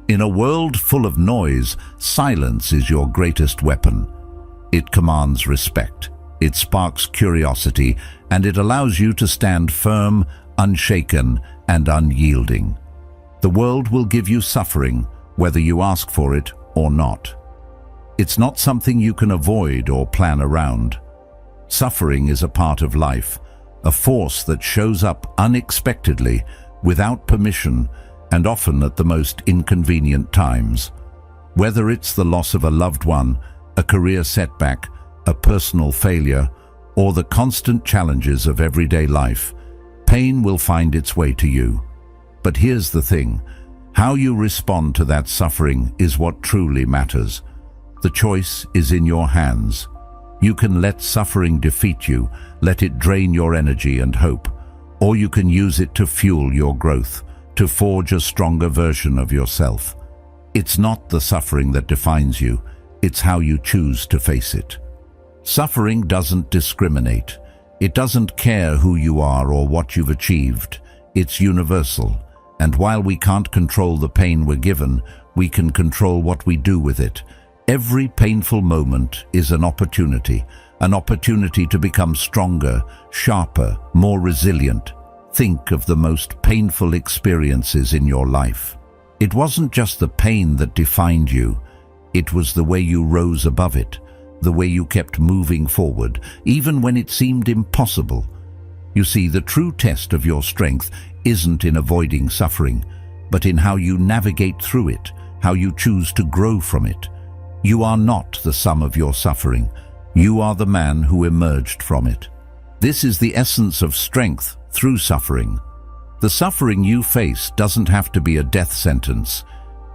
In a world full of noise, silence is your greatest weapon. It commands respect, it sparks curiosity, and it allows you to stand firm, unshaken, and unyielding. The world will give you suffering, whether you ask for it or not. It's not something you can avoid or plan around. Suffering is a part of life, a force that shows up unexpectedly, without permission, and often at the most inconvenient times. Whether it's the loss of a loved one, a career setback, a personal failure, or the constant challenges of everyday life, pain will find its way to you. But here's the thing, how you respond to that suffering is what truly matters. The choice is in your hands. You can let suffering defeat you, let it drain your energy and hope, or you can use it to fuel your growth, to forge a stronger version of yourself. It's not the suffering that defines you, it's how you choose to face it. Suffering doesn't discriminate. It doesn't care who you are or what you've achieved. It's universal. And while we can't control the pain we're given, we can control what we do with it. Every painful moment is an opportunity to become stronger, sharper, more resilient. Think of the most painful experiences in your life. It wasn't just the pain that defined you. It was the way you rose above it, the way you kept moving forward, even when it seemed impossible. You see, the true test of your strength isn't in avoiding suffering, but in how you navigate through it, how you choose to grow from it. You are not the sum of your suffering. You are the man who emerged from it. This is the essence of strength through suffering. The suffering you face doesn't have to be a death sentence.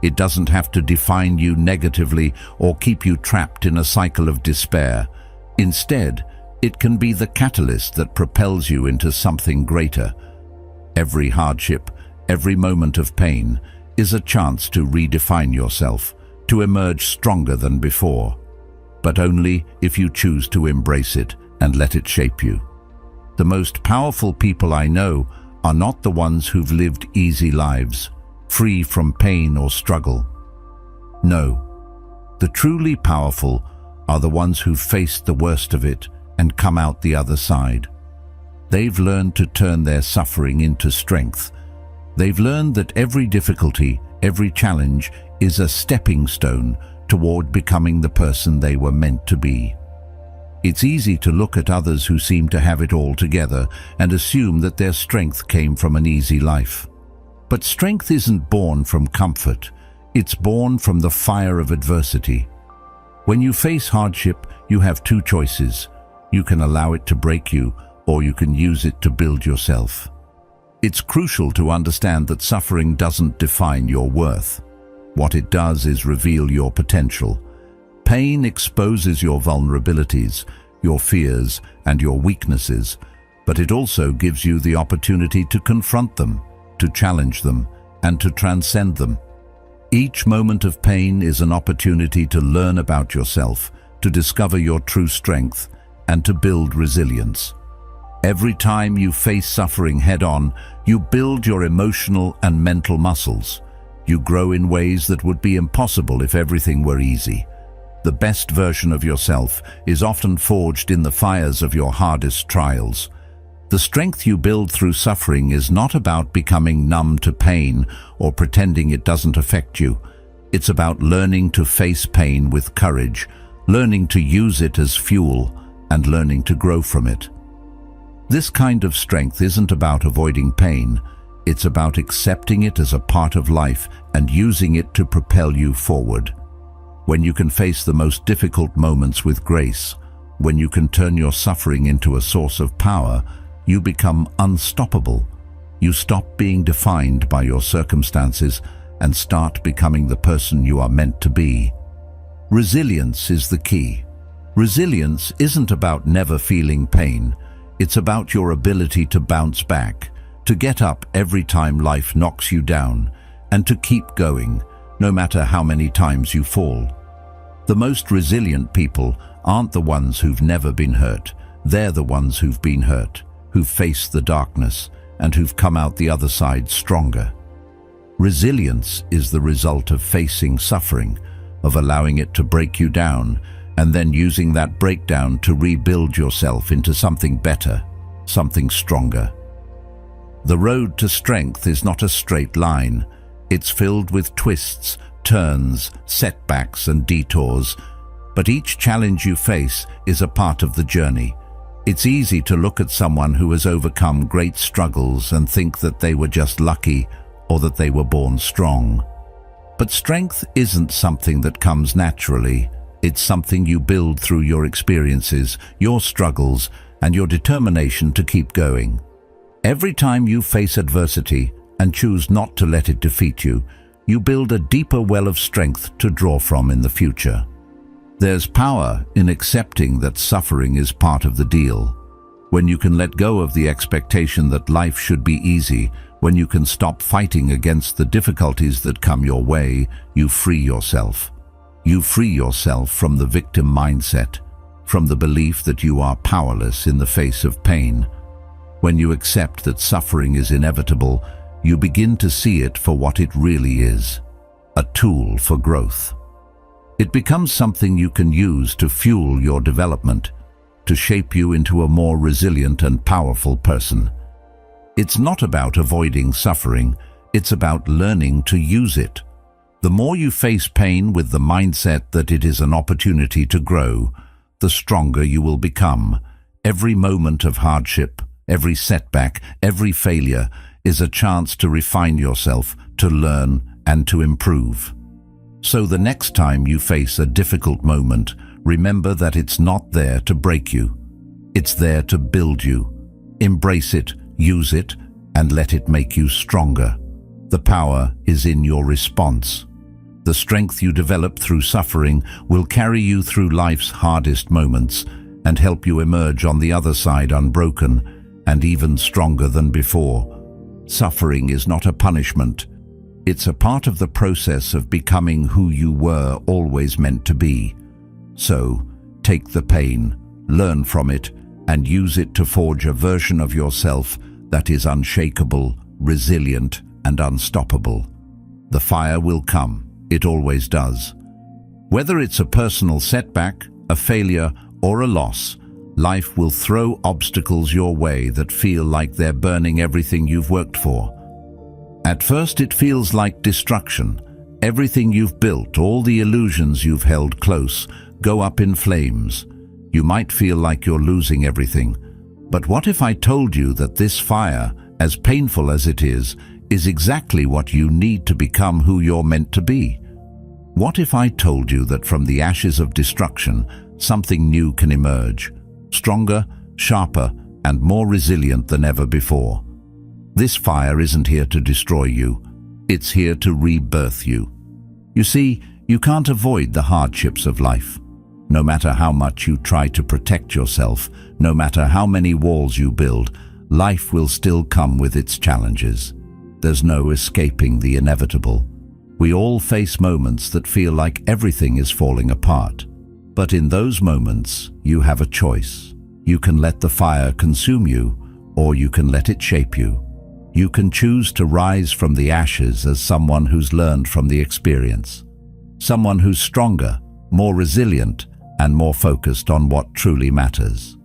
It doesn't have to define you negatively or keep you trapped in a cycle of despair. Instead, it can be the catalyst that propels you into something greater. Every hardship, every moment of pain, is a chance to redefine yourself, to emerge stronger than before. But only if you choose to embrace it and let it shape you. The most powerful people I know are not the ones who've lived easy lives, free from pain or struggle. No, the truly powerful are the ones who've faced the worst of it and come out the other side. They've learned to turn their suffering into strength. They've learned that every difficulty, every challenge is a stepping stone toward becoming the person they were meant to be. It's easy to look at others who seem to have it all together and assume that their strength came from an easy life. But strength isn't born from comfort. It's born from the fire of adversity. When you face hardship, you have two choices. You can allow it to break you, or you can use it to build yourself. It's crucial to understand that suffering doesn't define your worth. What it does is reveal your potential. Pain exposes your vulnerabilities, your fears, and your weaknesses, but it also gives you the opportunity to confront them, to challenge them, and to transcend them. Each moment of pain is an opportunity to learn about yourself, to discover your true strength, and to build resilience. Every time you face suffering head-on, you build your emotional and mental muscles. You grow in ways that would be impossible if everything were easy. The best version of yourself is often forged in the fires of your hardest trials. The strength you build through suffering is not about becoming numb to pain or pretending it doesn't affect you. It's about learning to face pain with courage, learning to use it as fuel, and learning to grow from it. This kind of strength isn't about avoiding pain. It's about accepting it as a part of life and using it to propel you forward. When you can face the most difficult moments with grace, when you can turn your suffering into a source of power, you become unstoppable. You stop being defined by your circumstances and start becoming the person you are meant to be. Resilience is the key. Resilience isn't about never feeling pain. It's about your ability to bounce back, to get up every time life knocks you down, and to keep going, no matter how many times you fall. The most resilient people aren't the ones who've never been hurt. They're the ones who've been hurt, who've faced the darkness, and who've come out the other side stronger. Resilience is the result of facing suffering, of allowing it to break you down, and then using that breakdown to rebuild yourself into something better, something stronger. The road to strength is not a straight line. It's filled with twists, turns, setbacks, and detours. But each challenge you face is a part of the journey. It's easy to look at someone who has overcome great struggles and think that they were just lucky or that they were born strong. But strength isn't something that comes naturally. It's something you build through your experiences, your struggles, and your determination to keep going. Every time you face adversity and choose not to let it defeat you, you build a deeper well of strength to draw from in the future. There's power in accepting that suffering is part of the deal. When you can let go of the expectation that life should be easy, when you can stop fighting against the difficulties that come your way, you free yourself. You free yourself from the victim mindset, from the belief that you are powerless in the face of pain. When you accept that suffering is inevitable, you begin to see it for what it really is, a tool for growth. It becomes something you can use to fuel your development, to shape you into a more resilient and powerful person. It's not about avoiding suffering, it's about learning to use it. The more you face pain with the mindset that it is an opportunity to grow, the stronger you will become. Every moment of hardship, every setback, every failure is a chance to refine yourself, to learn, and to improve. So the next time you face a difficult moment, remember that it's not there to break you. It's there to build you. Embrace it, use it, and let it make you stronger. The power is in your response. The strength you develop through suffering will carry you through life's hardest moments and help you emerge on the other side unbroken and even stronger than before. Suffering is not a punishment. It's a part of the process of becoming who you were always meant to be. So, take the pain, learn from it, and use it to forge a version of yourself that is unshakable, resilient, and unstoppable. The fire will come. It always does. Whether it's a personal setback, a failure, or a loss, life will throw obstacles your way that feel like they're burning everything you've worked for. At first it feels like destruction. Everything you've built, all the illusions you've held close, go up in flames. You might feel like you're losing everything. But what if I told you that this fire, as painful as it is exactly what you need to become who you're meant to be? What if I told you that from the ashes of destruction, something new can emerge, stronger, sharper, and more resilient than ever before? This fire isn't here to destroy you. It's here to rebirth you. You see, you can't avoid the hardships of life. No matter how much you try to protect yourself, no matter how many walls you build, life will still come with its challenges. There's no escaping the inevitable. We all face moments that feel like everything is falling apart. But in those moments, you have a choice. You can let the fire consume you, or you can let it shape you. You can choose to rise from the ashes as someone who's learned from the experience. Someone who's stronger, more resilient, and more focused on what truly matters.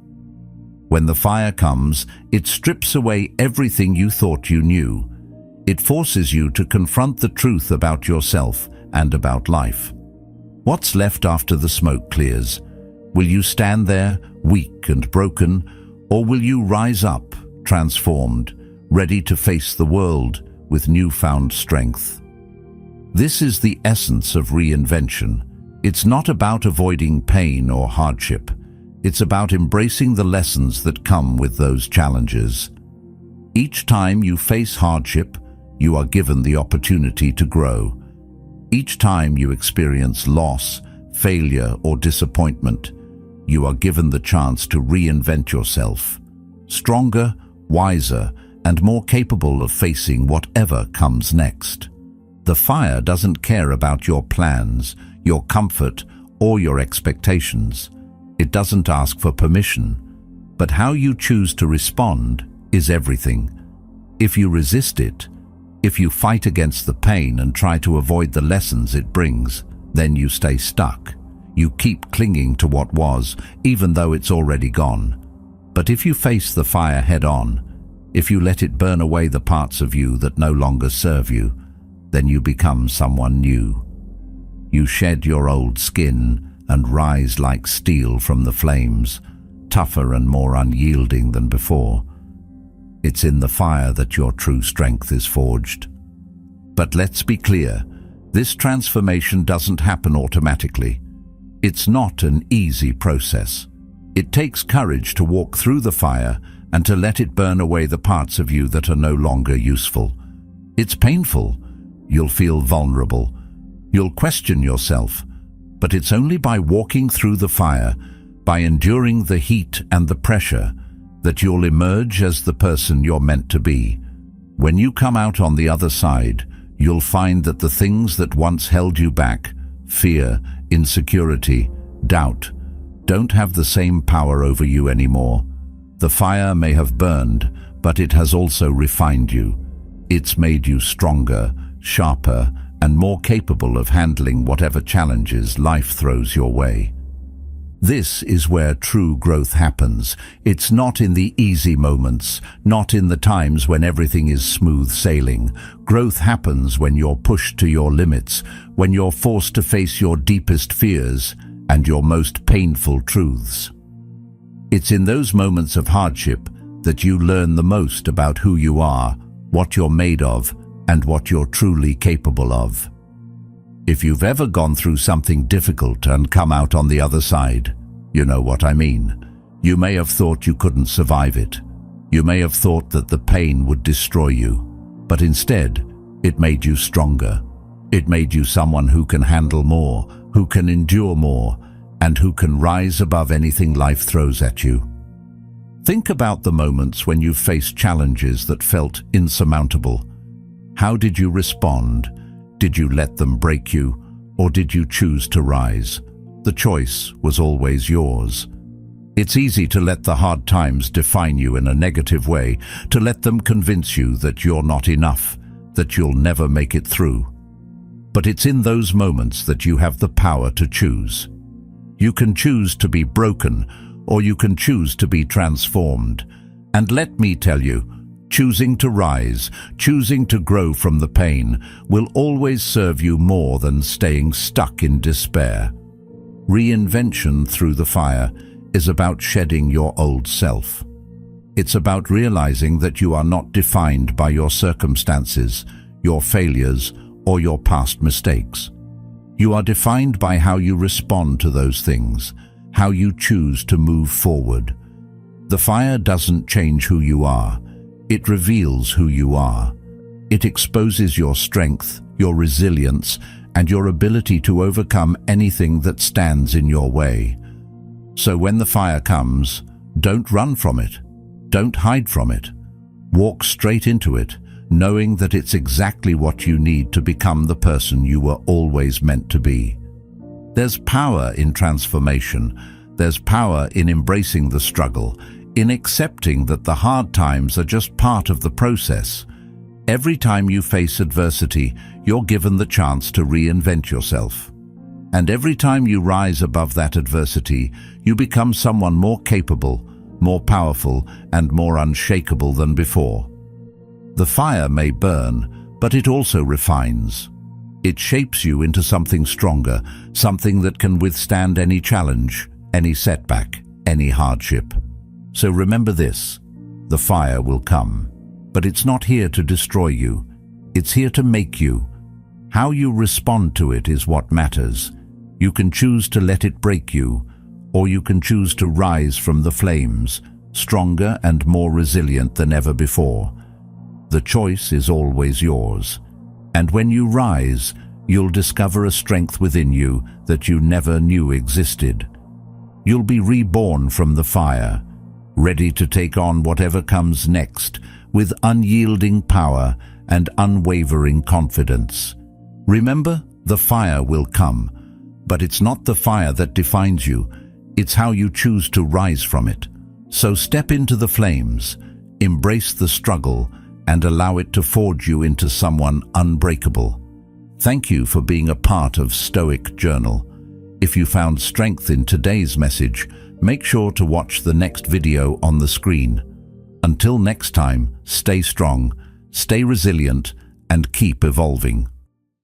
When the fire comes, it strips away everything you thought you knew. It forces you to confront the truth about yourself and about life. What's left after the smoke clears? Will you stand there, weak and broken, or will you rise up, transformed, ready to face the world with newfound strength? This is the essence of reinvention. It's not about avoiding pain or hardship. It's about embracing the lessons that come with those challenges. Each time you face hardship, you are given the opportunity to grow. Each time you experience loss, failure, or disappointment, you are given the chance to reinvent yourself, stronger, wiser, and more capable of facing whatever comes next. The fire doesn't care about your plans, your comfort, or your expectations. It doesn't ask for permission, but how you choose to respond is everything. If you resist it, if you fight against the pain and try to avoid the lessons it brings, then you stay stuck. You keep clinging to what was, even though it's already gone. But if you face the fire head-on, if you let it burn away the parts of you that no longer serve you, then you become someone new. You shed your old skin and rise like steel from the flames, tougher and more unyielding than before. It's in the fire that your true strength is forged. But let's be clear, this transformation doesn't happen automatically. It's not an easy process. It takes courage to walk through the fire and to let it burn away the parts of you that are no longer useful. It's painful. You'll feel vulnerable. You'll question yourself. But it's only by walking through the fire, by enduring the heat and the pressure, that you'll emerge as the person you're meant to be. When you come out on the other side, you'll find that the things that once held you back, fear, insecurity, doubt, don't have the same power over you anymore. The fire may have burned, but it has also refined you. It's made you stronger, sharper, and more capable of handling whatever challenges life throws your way. This is where true growth happens. It's not in the easy moments, not in the times when everything is smooth sailing. Growth happens when you're pushed to your limits, when you're forced to face your deepest fears and your most painful truths. It's in those moments of hardship that you learn the most about who you are, what you're made of, and what you're truly capable of. If you've ever gone through something difficult and come out on the other side, you know what I mean. You may have thought you couldn't survive it. You may have thought that the pain would destroy you, but instead, it made you stronger. It made you someone who can handle more, who can endure more, and who can rise above anything life throws at you. Think about the moments when you faced challenges that felt insurmountable. How did you respond? Did you let them break you, or did you choose to rise? The choice was always yours. It's easy to let the hard times define you in a negative way, to let them convince you that you're not enough, that you'll never make it through. But it's in those moments that you have the power to choose. You can choose to be broken, or you can choose to be transformed. And let me tell you, choosing to rise, choosing to grow from the pain, will always serve you more than staying stuck in despair. Reinvention through the fire is about shedding your old self. It's about realizing that you are not defined by your circumstances, your failures, or your past mistakes. You are defined by how you respond to those things, how you choose to move forward. The fire doesn't change who you are. It reveals who you are. It exposes your strength, your resilience, and your ability to overcome anything that stands in your way. So when the fire comes, don't run from it. Don't hide from it. Walk straight into it, knowing that it's exactly what you need to become the person you were always meant to be. There's power in transformation. There's power in embracing the struggle, in accepting that the hard times are just part of the process. Every time you face adversity, you're given the chance to reinvent yourself. And every time you rise above that adversity, you become someone more capable, more powerful, and more unshakable than before. The fire may burn, but it also refines. It shapes you into something stronger, something that can withstand any challenge, any setback, any hardship. So remember this, the fire will come, but it's not here to destroy you. It's here to make you. How you respond to it is what matters. You can choose to let it break you, or you can choose to rise from the flames, stronger and more resilient than ever before. The choice is always yours. And when you rise, you'll discover a strength within you that you never knew existed. You'll be reborn from the fire, ready to take on whatever comes next, with unyielding power and unwavering confidence. Remember, the fire will come, but it's not the fire that defines you, it's how you choose to rise from it. So step into the flames, embrace the struggle, and allow it to forge you into someone unbreakable. Thank you for being a part of Stoic Journal. If you found strength in today's message, make sure to watch the next video on the screen. Until next time, stay strong, stay resilient, and keep evolving.